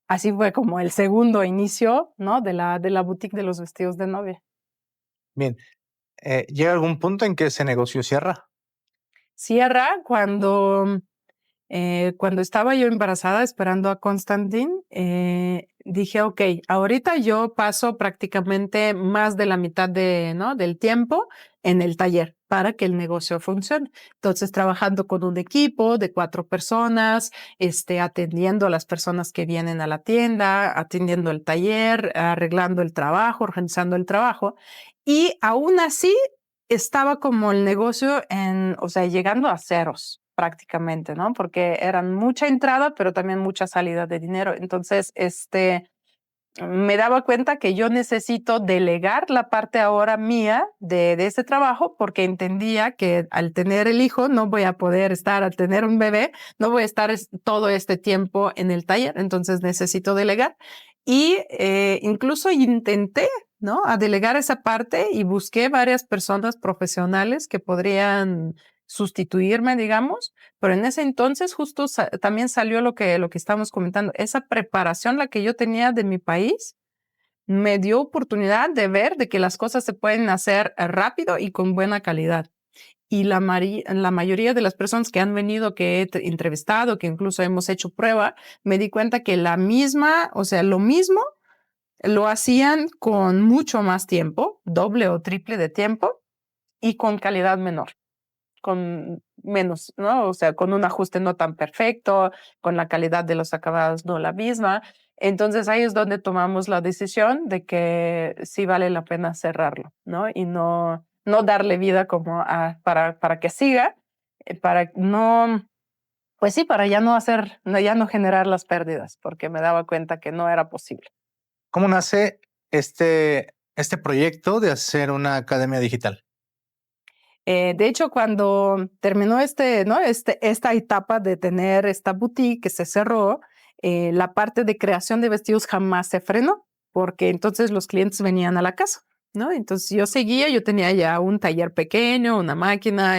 así fue como el segundo inicio, ¿no? De la boutique de los vestidos de novia. Bien, ¿llega algún punto en que ese negocio cierra? Cierra cuando estaba yo embarazada esperando a Constantin, dije, ok, ahorita yo paso prácticamente más de la mitad ¿no? del tiempo en el taller para que el negocio funcione. Entonces, trabajando con un equipo de 4 personas, atendiendo a las personas que vienen a la tienda, atendiendo el taller, arreglando el trabajo, organizando el trabajo. Y aún así, estaba como el negocio o sea, llegando a ceros prácticamente, ¿no? Porque eran mucha entrada, pero también mucha salida de dinero. Entonces, me daba cuenta que yo necesito delegar la parte ahora mía de ese trabajo porque entendía que al tener el hijo no voy a poder estar, al tener un bebé, no voy a estar todo este tiempo en el taller. Entonces necesito delegar. Y incluso intenté, ¿no? A delegar esa parte y busqué varias personas profesionales que podrían sustituirme, digamos, pero en ese entonces justo también salió lo que estamos comentando, esa preparación la que yo tenía de mi país me dio oportunidad de ver de que las cosas se pueden hacer rápido y con buena calidad. Y la mayoría de las personas que han venido, que he entrevistado, que incluso hemos hecho prueba, me di cuenta que o sea, lo mismo lo hacían con mucho más tiempo, doble o triple de tiempo y con calidad menor, con menos, ¿no? O sea, con un ajuste no tan perfecto, con la calidad de los acabados no la misma. Entonces ahí es donde tomamos la decisión de que sí vale la pena cerrarlo, ¿no? Y no darle vida como para que siga, para no, pues sí, para ya ya no generar las pérdidas, porque me daba cuenta que no era posible. ¿Cómo nace este proyecto de hacer una academia digital? De hecho, cuando terminó ¿no? Esta etapa de tener esta boutique que se cerró, la parte de creación de vestidos jamás se frenó, porque entonces los clientes venían a la casa, ¿no? Entonces yo tenía ya un taller pequeño, una máquina,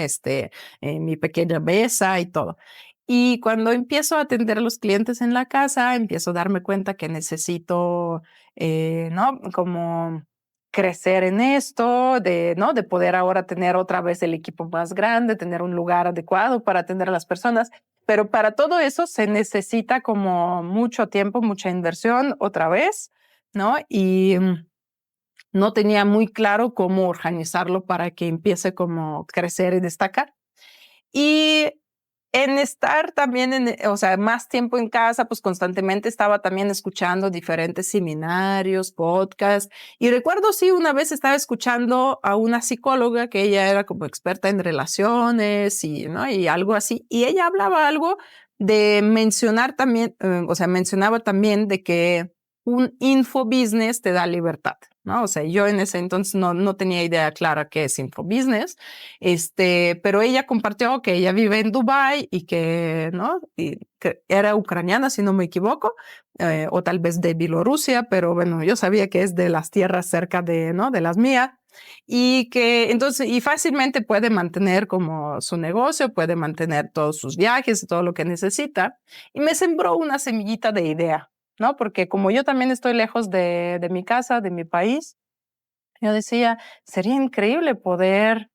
mi pequeña mesa y todo. Y cuando empiezo a atender a los clientes en la casa, empiezo a darme cuenta que necesito, ¿no? Como crecer en esto, ¿no? De poder ahora tener otra vez el equipo más grande, tener un lugar adecuado para atender a las personas. Pero para todo eso se necesita como mucho tiempo, mucha inversión otra vez, ¿no? Y no tenía muy claro cómo organizarlo para que empiece como crecer y destacar. Y en estar también, o sea, más tiempo en casa, pues constantemente estaba también escuchando diferentes seminarios, podcasts. Y recuerdo, sí, una vez estaba escuchando a una psicóloga que ella era como experta en relaciones ¿no? Y algo así. Y ella hablaba algo de mencionar también, o sea, mencionaba también de que un infobusiness te da libertad, ¿no? O sea, yo en ese entonces no tenía idea clara qué es infobusiness, pero ella compartió que ella vive en Dubái y que, ¿no? Y que era ucraniana, si no me equivoco, o tal vez de Bielorrusia, pero bueno, yo sabía que es de las tierras cerca ¿no? De las mías. Y que entonces, y fácilmente puede mantener como su negocio, puede mantener todos sus viajes y todo lo que necesita. Y me sembró una semillita de idea, ¿no? Porque como yo también estoy lejos de mi casa, de mi país, yo decía, sería increíble poder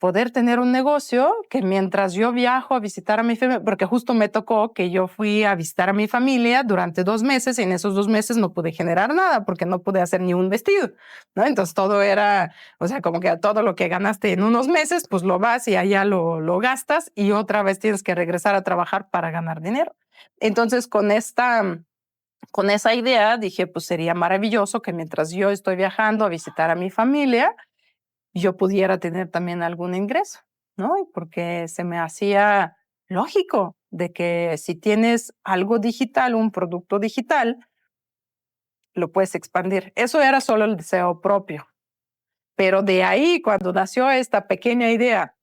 poder tener un negocio que mientras yo viajo a visitar a mi familia, porque justo me tocó que yo fui a visitar a mi familia durante 2 meses y en esos 2 meses no pude generar nada porque no pude hacer ni un vestido, ¿no? Entonces todo era, o sea, como que todo lo que ganaste en unos meses, pues lo vas y allá lo gastas y otra vez tienes que regresar a trabajar para ganar dinero. Entonces con esa idea dije, pues sería maravilloso que mientras yo estoy viajando a visitar a mi familia, yo pudiera tener también algún ingreso, ¿no? Y porque se me hacía lógico de que si tienes algo digital, un producto digital, lo puedes expandir. Eso era solo el deseo propio. Pero de ahí, cuando nació esta pequeña idea,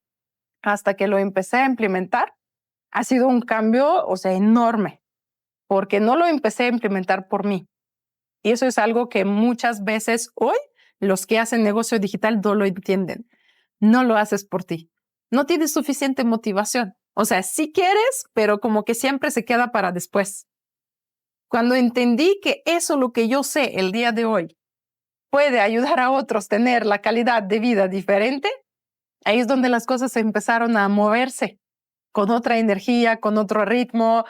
hasta que lo empecé a implementar, ha sido un cambio, o sea, enorme, porque no lo empecé a implementar por mí. Y eso es algo que muchas veces hoy los que hacen negocio digital no lo entienden. No lo haces por ti. No tienes suficiente motivación. O sea, sí quieres, pero como que siempre se queda para después. Cuando entendí que eso, lo que yo sé el día de hoy, puede ayudar a otros a tener la calidad de vida diferente, ahí es donde las cosas empezaron a moverse con otra energía, con otro ritmo,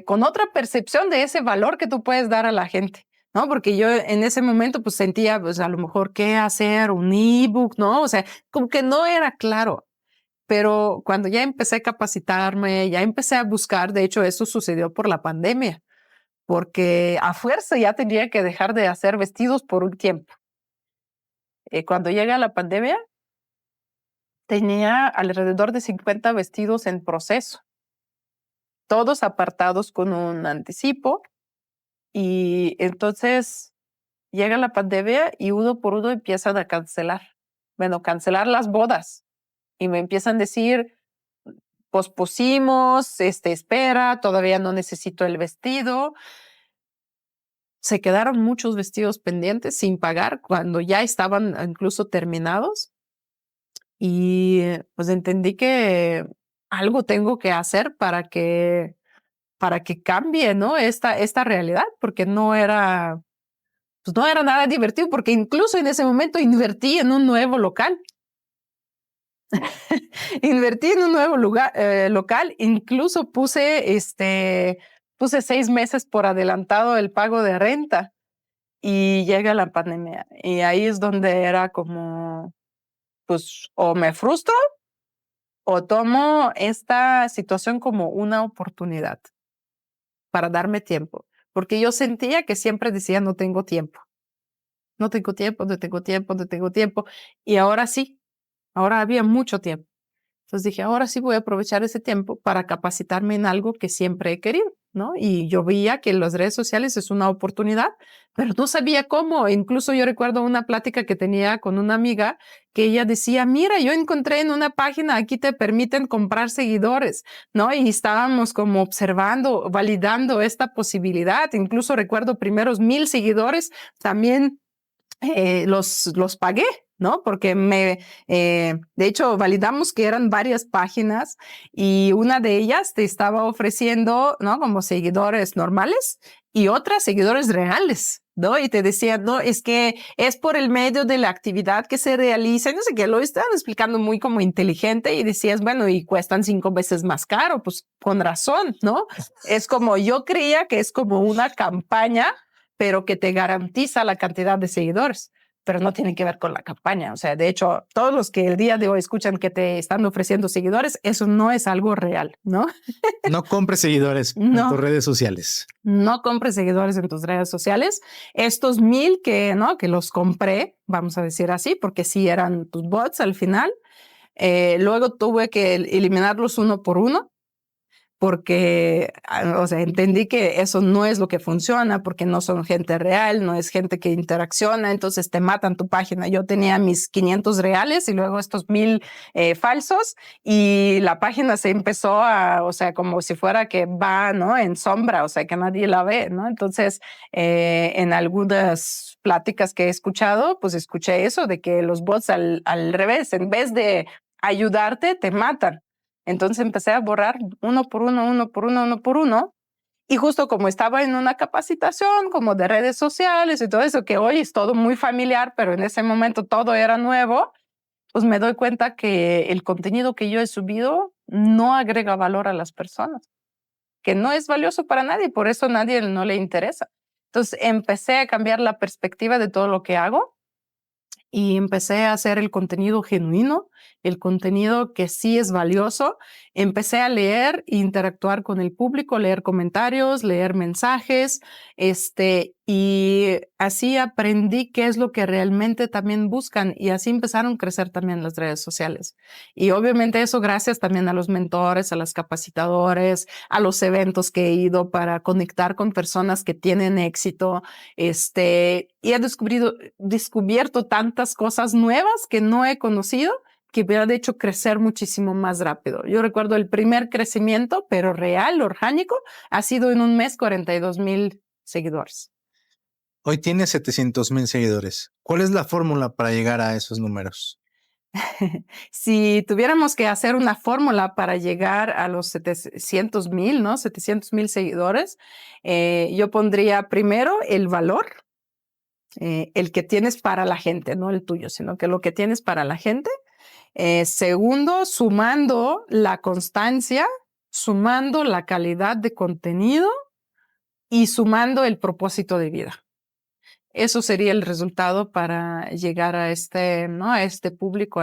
con otra percepción de ese valor que tú puedes dar a la gente, ¿no? Porque yo en ese momento pues sentía, pues a lo mejor qué hacer, un ebook, ¿no? O sea, como que no era claro. Pero cuando ya empecé a capacitarme, ya empecé a buscar, de hecho eso sucedió por la pandemia, porque a fuerza ya tenía que dejar de hacer vestidos por un tiempo. Cuando llega la pandemia, tenía alrededor de 50 vestidos en proceso, todos apartados con un anticipo. Y entonces llega la pandemia y uno por uno empiezan a cancelar. Bueno, cancelar las bodas. Y me empiezan a decir, pospusimos, espera, todavía no necesito el vestido. Se quedaron muchos vestidos pendientes sin pagar cuando ya estaban incluso terminados. Y pues entendí que algo tengo que hacer para que cambie, ¿no? Esta realidad, porque pues no era nada divertido, porque incluso en ese momento invertí en un nuevo local. Invertí en un nuevo local, incluso puse 6 meses por adelantado el pago de renta y llega la pandemia. Y ahí es donde era como, pues, o me frustro o tomo esta situación como una oportunidad para darme tiempo, porque yo sentía que siempre decía, no tengo tiempo, no tengo tiempo, no tengo tiempo, no tengo tiempo. Y ahora sí, ahora había mucho tiempo. Entonces dije, ahora sí voy a aprovechar ese tiempo para capacitarme en algo que siempre he querido, ¿no? Y yo veía que las redes sociales es una oportunidad, pero no sabía cómo. Incluso yo recuerdo una plática que tenía con una amiga que ella decía, mira, yo encontré en una página, aquí te permiten comprar seguidores, ¿no? Y estábamos como observando, validando esta posibilidad. Incluso recuerdo primeros 1,000 seguidores, también los pagué, ¿no? Porque de hecho, validamos que eran varias páginas y una de ellas te estaba ofreciendo, ¿no? Como seguidores normales y otras seguidores reales, ¿no? Y te decían, no, es que es por el medio de la actividad que se realiza, y no sé qué, lo estaban explicando muy como inteligente y decías, bueno, y cuestan 5 veces más caro, pues con razón, ¿no? Es como, yo creía que es como una campaña pero que te garantiza la cantidad de seguidores, pero no tiene que ver con la campaña. O sea, de hecho, todos los que el día de hoy escuchan que te están ofreciendo seguidores, eso no es algo real, ¿no? No compres seguidores en tus redes sociales. No compres seguidores en tus redes sociales. Estos 1,000 que los compré, vamos a decir así, porque sí eran tus bots al final. Luego tuve que eliminarlos uno por uno, porque, o sea, entendí que eso no es lo que funciona, porque no son gente real, no es gente que interacciona, entonces te matan tu página. Yo tenía mis 500 reales y luego estos 1,000 falsos y la página se empezó o sea, como si fuera que va, ¿no? En sombra, o sea, que nadie la ve, ¿no? Entonces, en algunas pláticas que he escuchado, pues escuché eso de que los bots al revés, en vez de ayudarte, te matan. Entonces empecé a borrar uno por uno, uno por uno, uno por uno. Y justo como estaba en una capacitación como de redes sociales y todo eso, que hoy es todo muy familiar, pero en ese momento todo era nuevo, pues me doy cuenta que el contenido que yo he subido no agrega valor a las personas, que no es valioso para nadie, por eso a nadie no le interesa. Entonces empecé a cambiar la perspectiva de todo lo que hago y empecé a hacer el contenido genuino, el contenido que sí es valioso. Empecé a leer e interactuar con el público, leer comentarios, leer mensajes, y así aprendí qué es lo que realmente también buscan y así empezaron a crecer también las redes sociales. Y obviamente eso gracias también a los mentores, a los capacitadores, a los eventos que he ido para conectar con personas que tienen éxito, y he descubierto tantas cosas nuevas que no he conocido que me han hecho crecer muchísimo más rápido. Yo recuerdo el primer crecimiento, pero real, orgánico, ha sido en un mes 42,000 seguidores. Hoy tienes 700,000 seguidores. ¿Cuál es la fórmula para llegar a esos números? Si tuviéramos que hacer una fórmula para llegar a los 700,000, ¿no? 700,000 seguidores, yo pondría primero el valor, el que tienes para la gente, no el tuyo, sino que lo que tienes para la gente. Segundo, sumando la constancia, sumando la calidad de contenido y sumando el propósito de vida. Eso sería el resultado para llegar a ¿no? A este público,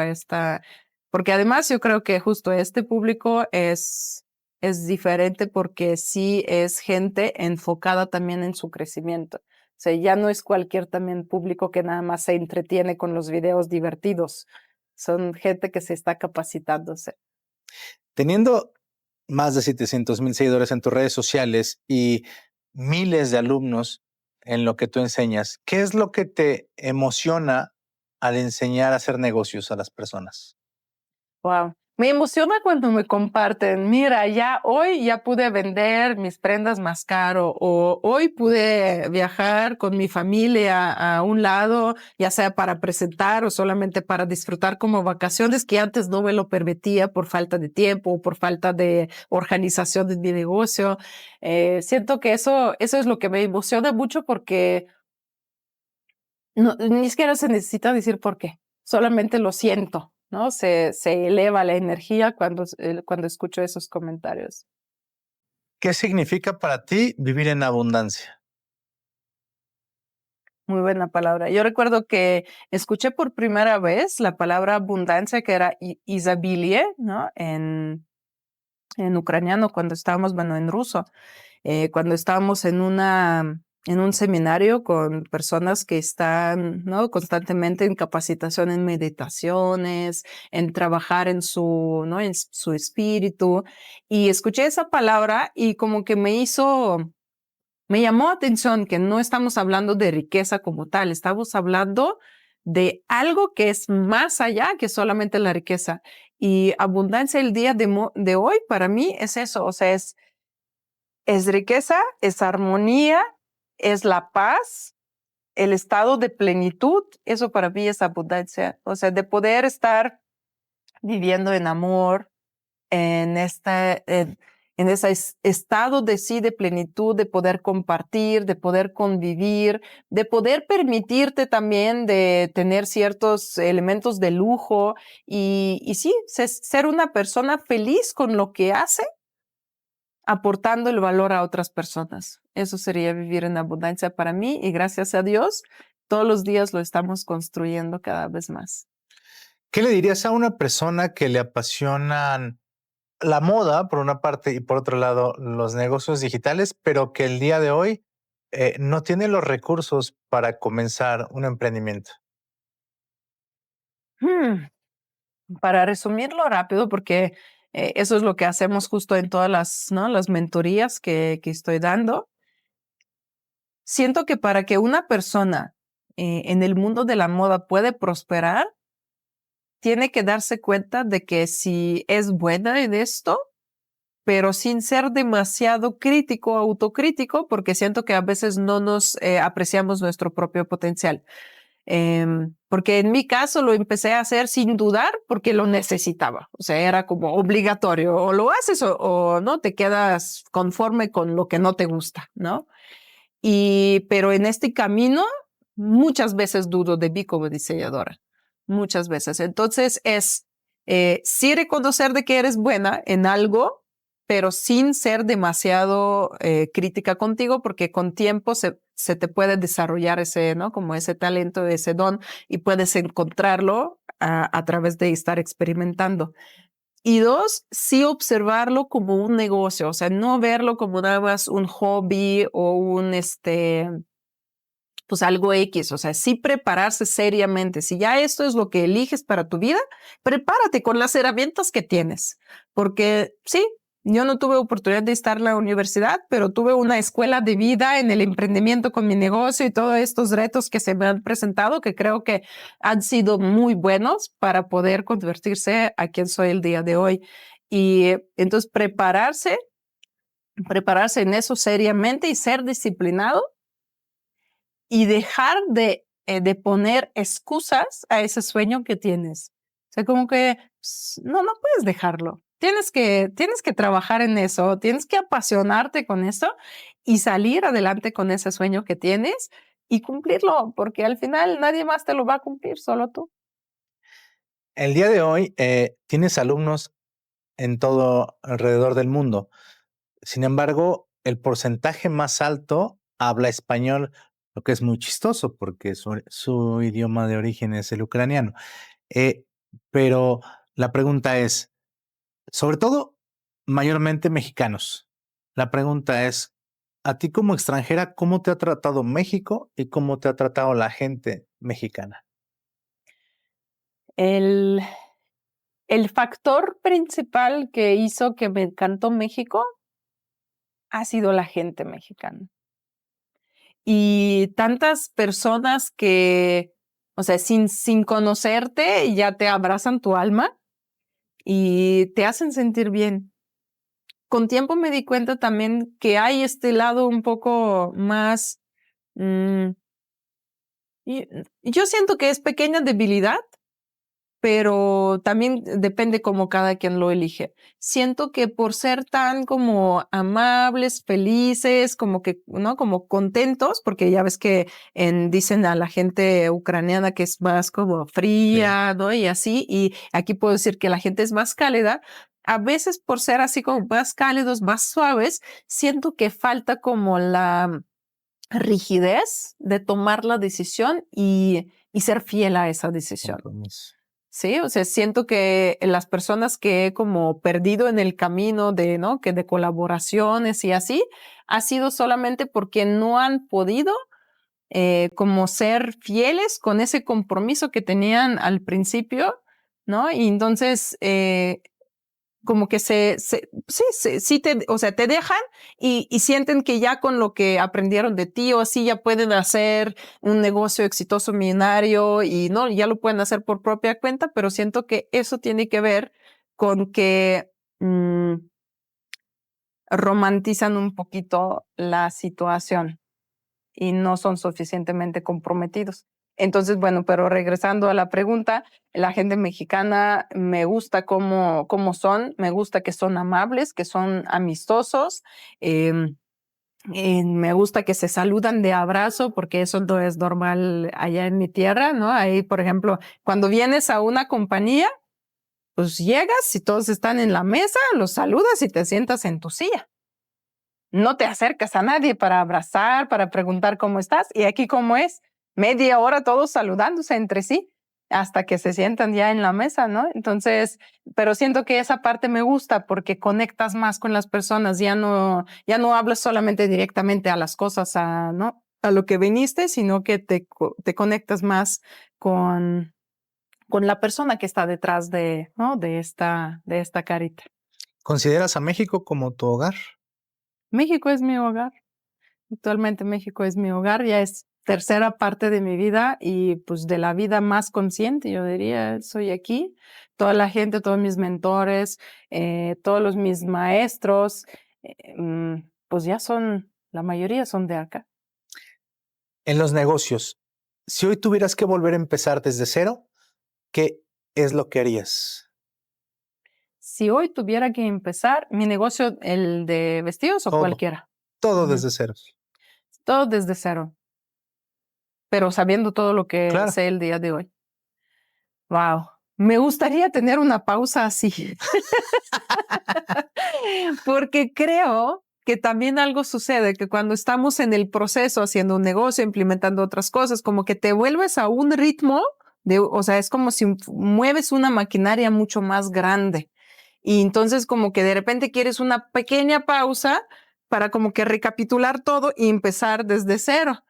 porque además yo creo que justo este público es diferente porque sí es gente enfocada también en su crecimiento. O sea, ya no es cualquier también público que nada más se entretiene con los videos divertidos. Son gente que se está capacitándose. Teniendo más de 700,000 seguidores en tus redes sociales y miles de alumnos en lo que tú enseñas, ¿qué es lo que te emociona al enseñar a hacer negocios a las personas? Wow. Me emociona cuando me comparten, mira, hoy ya pude vender mis prendas más caro o hoy pude viajar con mi familia a un lado, ya sea para presentar o solamente para disfrutar como vacaciones que antes no me lo permitía por falta de tiempo o por falta de organización de mi negocio. Siento que eso es lo que me emociona mucho porque ni siquiera se necesita decir por qué, solamente lo siento, ¿no? Se eleva la energía cuando escucho esos comentarios. ¿Qué significa para ti vivir en abundancia? Muy buena palabra. Yo recuerdo que escuché por primera vez la palabra abundancia, que era izabilie, ¿no? En ucraniano, cuando estábamos, bueno, en ruso, cuando estábamos en un seminario con personas que están, ¿no? Constantemente en capacitación en meditaciones, en trabajar en ¿no? En su espíritu. Y escuché esa palabra y como que me llamó atención que no estamos hablando de riqueza como tal, estamos hablando de algo que es más allá que solamente la riqueza. Y abundancia el día de hoy para mí es eso, o sea, es riqueza, es armonía, es la paz, el estado de plenitud. Eso para mí es abundancia. O sea, de poder estar viviendo en amor, en ese estado de sí, de plenitud, de poder compartir, de poder convivir, de poder permitirte también de tener ciertos elementos de lujo y sí, ser una persona feliz con lo que hace, aportando el valor a otras personas. Eso sería vivir en abundancia para mí y gracias a Dios, todos los días lo estamos construyendo cada vez más. ¿Qué le dirías a una persona que le apasionan la moda, por una parte, y por otro lado, los negocios digitales, pero que el día de hoy no tiene los recursos para comenzar un emprendimiento? Para resumirlo rápido, porque eso es lo que hacemos justo en todas las mentorías que estoy dando. Siento que para que una persona en el mundo de la moda puede prosperar, tiene que darse cuenta de que si es buena en esto, pero sin ser demasiado crítico, autocrítico, porque siento que a veces no nos apreciamos nuestro propio potencial. Porque en mi caso lo empecé a hacer sin dudar porque lo necesitaba. O sea, era como obligatorio. O lo haces o no te quedas conforme con lo que no te gusta, ¿no? Pero en este camino muchas veces dudo de mí como diseñadora. muchas veces. Entonces sí reconocer de que eres buena en algo, pero sin ser demasiado crítica contigo, porque con tiempo se te puede desarrollar ese, ¿no? Como ese talento, ese don, y puedes encontrarlo a través de estar experimentando. Y dos, sí observarlo como un negocio, o sea, no verlo como nada más un hobby o pues algo X, o sea, sí prepararse seriamente. Si ya esto es lo que eliges para tu vida, prepárate con las herramientas que tienes, porque sí, yo no tuve oportunidad de estar en la universidad, pero tuve una escuela de vida en el emprendimiento con mi negocio y todos estos retos que se me han presentado, que creo que han sido muy buenos para poder convertirse a quien soy el día de hoy. Y entonces prepararse en eso seriamente y ser disciplinado y dejar de poner excusas a ese sueño que tienes. O sea, como que no puedes dejarlo. Tienes que trabajar en eso, tienes que apasionarte con eso y salir adelante con ese sueño que tienes y cumplirlo, porque al final nadie más te lo va a cumplir, solo tú. El día de hoy tienes alumnos en todo alrededor del mundo. Sin embargo, el porcentaje más alto habla español, lo que es muy chistoso porque su idioma de origen es el ucraniano. Eh, pero la pregunta es, sobre todo, mayormente mexicanos. La pregunta es, a ti como extranjera, ¿cómo te ha tratado México y cómo te ha tratado la gente mexicana? El, el factor principal que hizo que me encantó México ha sido la gente mexicana. Y tantas personas que, o sea, sin conocerte, ya te abrazan tu alma y te hacen sentir bien. Con tiempo me di cuenta también que hay este lado un poco más, mm, y yo siento que es pequeña debilidad, pero también depende cómo cada quien lo elige. Siento que por ser tan como amables, felices, como que, ¿no? Como contentos, porque ya ves que dicen a la gente ucraniana que es más como fría, ¿no? Y así, y aquí puedo decir que la gente es más cálida. A veces por ser así como más cálidos, más suaves, siento que falta como la rigidez de tomar la decisión y ser fiel a esa decisión. Compromiso. Sí, o sea, siento que las personas que he como perdido en el camino de, ¿no? Que de colaboraciones y así, ha sido solamente porque no han podido como ser fieles con ese compromiso que tenían al principio, ¿no? Y entonces, como que o sea, te dejan y sienten que ya con lo que aprendieron de ti o así ya pueden hacer un negocio exitoso millonario y no, ya lo pueden hacer por propia cuenta, pero siento que eso tiene que ver con que romantizan un poquito la situación y no son suficientemente comprometidos. Entonces, bueno, pero regresando a la pregunta, la gente mexicana me gusta cómo son, me gusta que son amables, que son amistosos, me gusta que se saludan de abrazo, porque eso no es normal allá en mi tierra, ¿no? Ahí, por ejemplo, cuando vienes a una compañía, pues llegas y todos están en la mesa, los saludas y te sientas en tu silla. No te acercas a nadie para abrazar, para preguntar cómo estás. Y aquí cómo es, media hora todos saludándose entre sí hasta que se sientan ya en la mesa, ¿no? Entonces, pero siento que esa parte me gusta porque conectas más con las personas, ya no hablas solamente directamente a las cosas, ¿no? A lo que viniste, sino que te conectas más con la persona que está detrás ¿no? de esta carita. ¿Consideras a México como tu hogar? México es mi hogar. Actualmente México es mi hogar, ya es tercera parte de mi vida y pues de la vida más consciente, yo diría, soy aquí. Toda la gente, todos mis mentores, todos mis maestros, pues ya la mayoría son de acá. En los negocios, si hoy tuvieras que volver a empezar desde cero, ¿qué es lo que harías? Si hoy tuviera que empezar mi negocio, el de vestidos o Todo, cualquiera. todo Ujú. desde cero. Todo desde cero, pero sabiendo todo lo que Claro. sé el día de hoy. Wow. Me gustaría tener una pausa así, porque creo que también algo sucede, que cuando estamos en el proceso haciendo un negocio, implementando otras cosas, como que te vuelves a un ritmo o sea, es como si mueves una maquinaria mucho más grande. Y entonces como que de repente quieres una pequeña pausa para como que recapitular todo y empezar desde cero,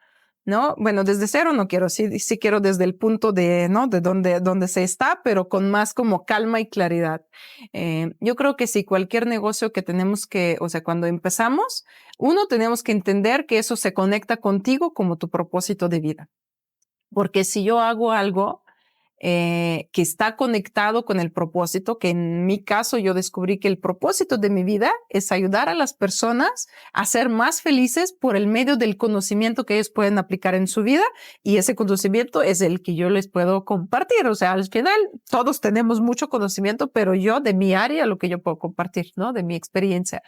¿no? Bueno, desde cero no quiero, sí quiero desde el punto de, ¿no? De donde se está, pero con más como calma y claridad. Yo creo que sí, cualquier negocio que tenemos que, o sea, cuando empezamos, uno tenemos que entender que eso se conecta contigo como tu propósito de vida. Porque si yo hago algo que está conectado con el propósito, que en mi caso yo descubrí que el propósito de mi vida es ayudar a las personas a ser más felices por el medio del conocimiento que ellos pueden aplicar en su vida, y ese conocimiento es el que yo les puedo compartir. O sea, al final todos tenemos mucho conocimiento, pero yo de mi área, lo que yo puedo compartir, ¿no? De mi experiencia.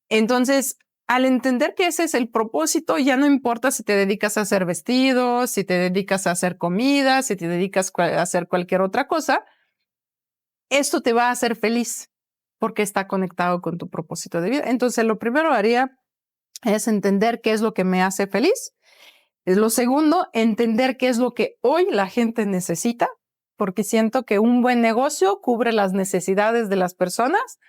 Entonces, al entender que ese es el propósito, ya no importa si te dedicas a hacer vestidos, si te dedicas a hacer comida, si te dedicas a hacer cualquier otra cosa, esto te va a hacer feliz porque está conectado con tu propósito de vida. Entonces, lo primero haría es entender qué es lo que me hace feliz. Lo segundo, entender qué es lo que hoy la gente necesita, porque siento que un buen negocio cubre las necesidades de las personas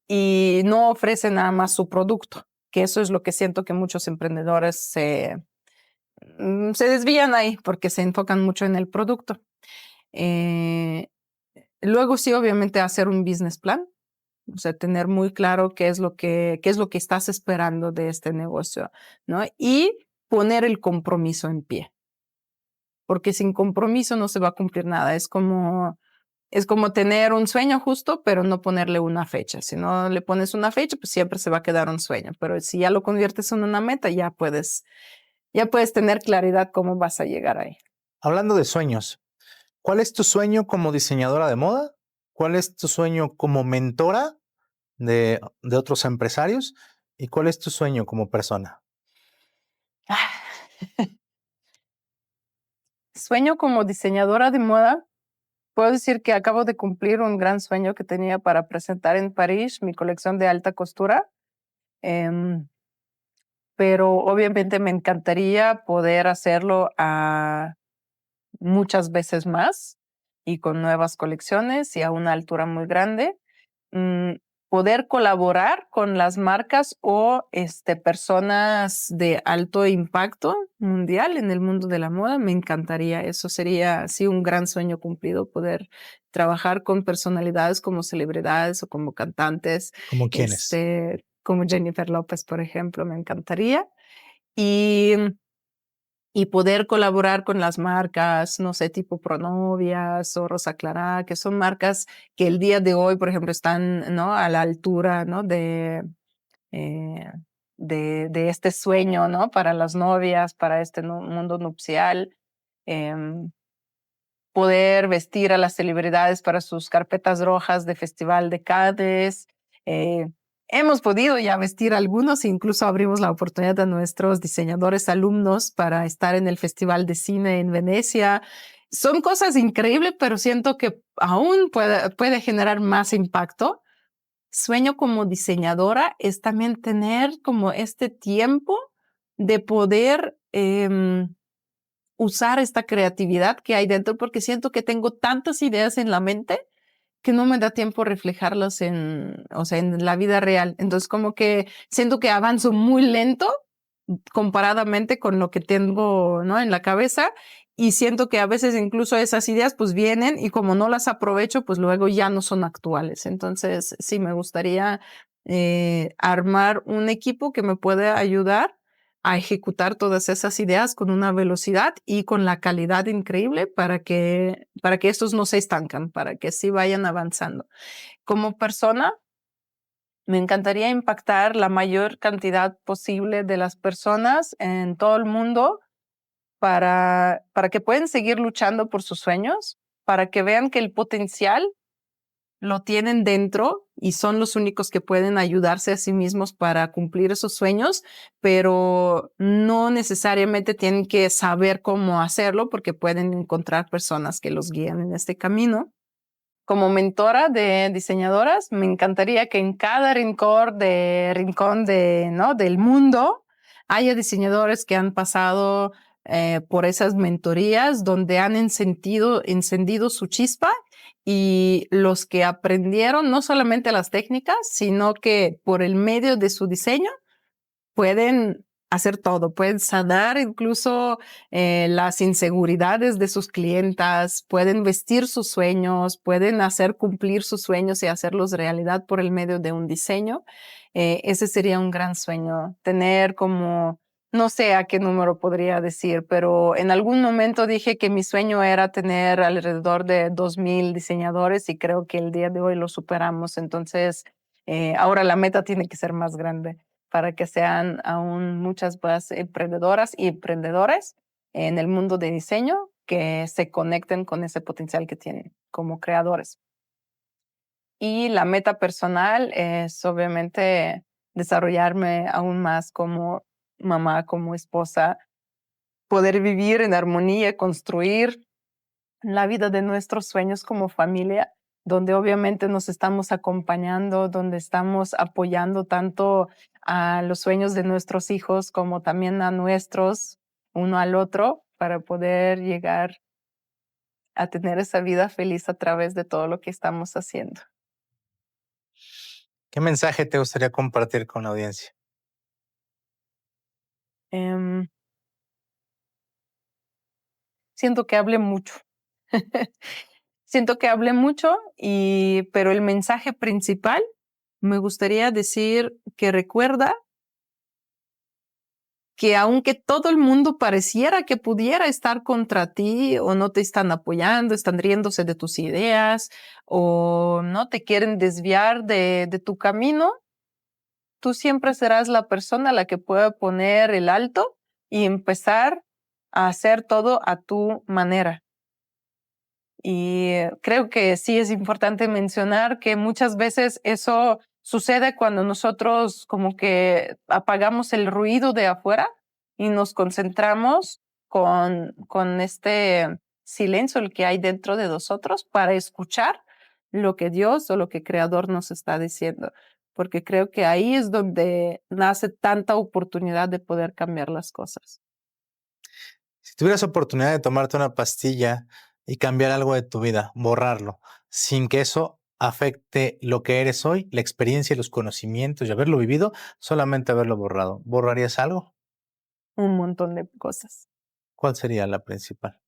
y no ofrece nada más su producto, que eso es lo que siento que muchos emprendedores se desvían ahí porque se enfocan mucho en el producto. Luego sí, obviamente, hacer un business plan, o sea, tener muy claro qué es lo que estás esperando de este negocio, ¿no? Y poner el compromiso en pie, porque sin compromiso no se va a cumplir nada. Es como tener un sueño justo, pero no ponerle una fecha. Si no le pones una fecha, pues siempre se va a quedar un sueño. Pero si ya lo conviertes en una meta, ya puedes tener claridad cómo vas a llegar ahí. Hablando de sueños, ¿cuál es tu sueño como diseñadora de moda? ¿Cuál es tu sueño como mentora de otros empresarios? ¿Y cuál es tu sueño como persona? Sueño como diseñadora de moda. Puedo decir que acabo de cumplir un gran sueño que tenía para presentar en París mi colección de alta costura. Pero obviamente me encantaría poder hacerlo muchas veces más y con nuevas colecciones y a una altura muy grande. Mm, Poder colaborar con las marcas o personas de alto impacto mundial en el mundo de la moda, me encantaría. Eso sería sí un gran sueño cumplido, poder trabajar con personalidades como celebridades o como cantantes, ¿Como quiénes? como Jennifer López, por ejemplo, me encantaría. Y poder colaborar con las marcas, no sé, tipo Pronovias o Rosa Clara, que son marcas que el día de hoy, por ejemplo, están, ¿no? A la altura, ¿no? Eh, de este sueño, ¿no? Para las novias, para este mundo nupcial. Em, Poder vestir a las celebridades para sus carpetas rojas de Festival de Cannes. Hemos podido ya vestir a algunos, incluso abrimos la oportunidad a nuestros diseñadores alumnos para estar en el Festival de Cine en Venecia. Son cosas increíbles, pero siento que aún puede generar más impacto. Sueño como diseñadora es también tener como este tiempo de poder usar esta creatividad que hay dentro, porque siento que tengo tantas ideas en la mente que no me da tiempo reflejarlas o sea, en la vida real. Entonces, como que siento que avanzo muy lento comparadamente con lo que tengo, ¿no? En la cabeza, y siento que a veces incluso esas ideas pues vienen y como no las aprovecho, pues luego ya no son actuales. Entonces, sí, me gustaría armar un equipo que me pueda ayudar a ejecutar todas esas ideas con una velocidad y con la calidad increíble para que estos no se estancan, para que sí vayan avanzando. Como persona, me encantaría impactar la mayor cantidad posible de las personas en todo el mundo para que puedan seguir luchando por sus sueños, para que vean que el potencial lo tienen dentro y son los únicos que pueden ayudarse a sí mismos para cumplir esos sueños, pero no necesariamente tienen que saber cómo hacerlo porque pueden encontrar personas que los guíen en este camino. Como mentora de diseñadoras, me encantaría que en cada rincón del mundo haya diseñadores que han pasado por esas mentorías donde han encendido su chispa, y los que aprendieron no solamente las técnicas, sino que por el medio de su diseño pueden hacer todo, pueden sanar incluso las inseguridades de sus clientas, pueden vestir sus sueños, pueden hacer cumplir sus sueños y hacerlos realidad por el medio de un diseño. Ese sería un gran sueño, tener como, no sé a qué número podría decir, pero en algún momento dije que mi sueño era tener alrededor de 2,000 diseñadores y creo que el día de hoy lo superamos. Entonces, ahora la meta tiene que ser más grande para que sean aún muchas más emprendedoras y emprendedores en el mundo de diseño que se conecten con ese potencial que tienen como creadores. Y la meta personal es obviamente desarrollarme aún más como mamá, como esposa, poder vivir en armonía, construir la vida de nuestros sueños como familia, donde obviamente nos estamos acompañando, donde estamos apoyando tanto a los sueños de nuestros hijos como también a nuestros, uno al otro, para poder llegar a tener esa vida feliz a través de todo lo que estamos haciendo. ¿Qué mensaje te gustaría compartir con la audiencia? Siento que hablé mucho. Siento que hablé mucho, pero el mensaje principal me gustaría decir que recuerda que aunque todo el mundo pareciera que pudiera estar contra ti o no te están apoyando, están riéndose de tus ideas o no te quieren desviar de tu camino, tú siempre serás la persona a la que pueda poner el alto y empezar a hacer todo a tu manera. Y creo que sí es importante mencionar que muchas veces eso sucede cuando nosotros como que apagamos el ruido de afuera y nos concentramos con este silencio el que hay dentro de nosotros para escuchar lo que Dios o lo que el Creador nos está diciendo. Porque creo que ahí es donde nace tanta oportunidad de poder cambiar las cosas. Si tuvieras oportunidad de tomarte una pastilla y cambiar algo de tu vida, borrarlo, sin que eso afecte lo que eres hoy, la experiencia y los conocimientos y haberlo vivido, solamente haberlo borrado, ¿borrarías algo? Un montón de cosas. ¿Cuál sería la principal?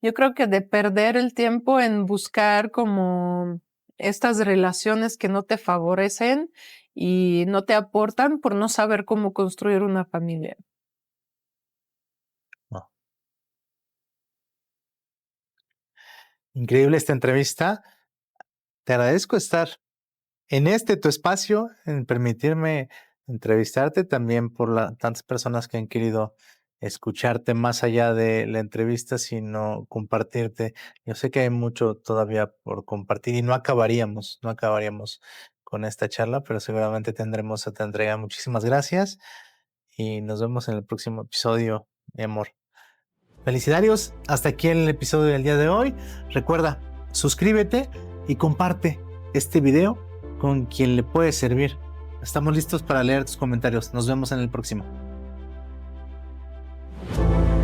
Yo creo que de perder el tiempo en buscar como estas relaciones que no te favorecen y no te aportan por no saber cómo construir una familia. No. Increíble esta entrevista. Te agradezco estar en tu espacio, en permitirme entrevistarte, también por tantas personas que han querido escucharte más allá de la entrevista, sino compartirte. Yo sé que hay mucho todavía por compartir y no acabaríamos con esta charla, pero seguramente tendremos otra entrega. Muchísimas gracias y nos vemos en el próximo episodio, mi amor. Felicidades, hasta aquí el episodio del día de hoy. Recuerda, suscríbete y comparte este video con quien le puede servir. Estamos listos para leer tus comentarios. Nos vemos en el próximo.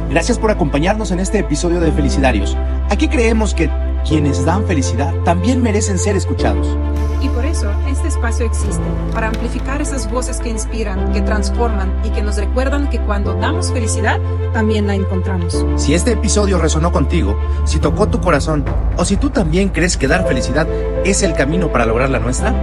Gracias por acompañarnos en este episodio de Felicidarios. Aquí creemos que quienes dan felicidad también merecen ser escuchados. Y por eso este espacio existe, para amplificar esas voces que inspiran, que transforman y que nos recuerdan que cuando damos felicidad, también la encontramos. Si este episodio resonó contigo, si tocó tu corazón o si tú también crees que dar felicidad es el camino para lograr la nuestra,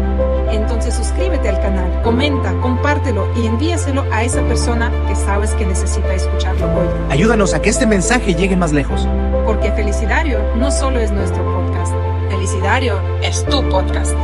entonces suscríbete al canal, comenta, compártelo y envíaselo a esa persona que sabes que necesita escucharlo hoy. ayúdanos a que este mensaje llegue más lejos. Porque Felicidario no solo es nuestro podcast, Felicidario es tu podcast.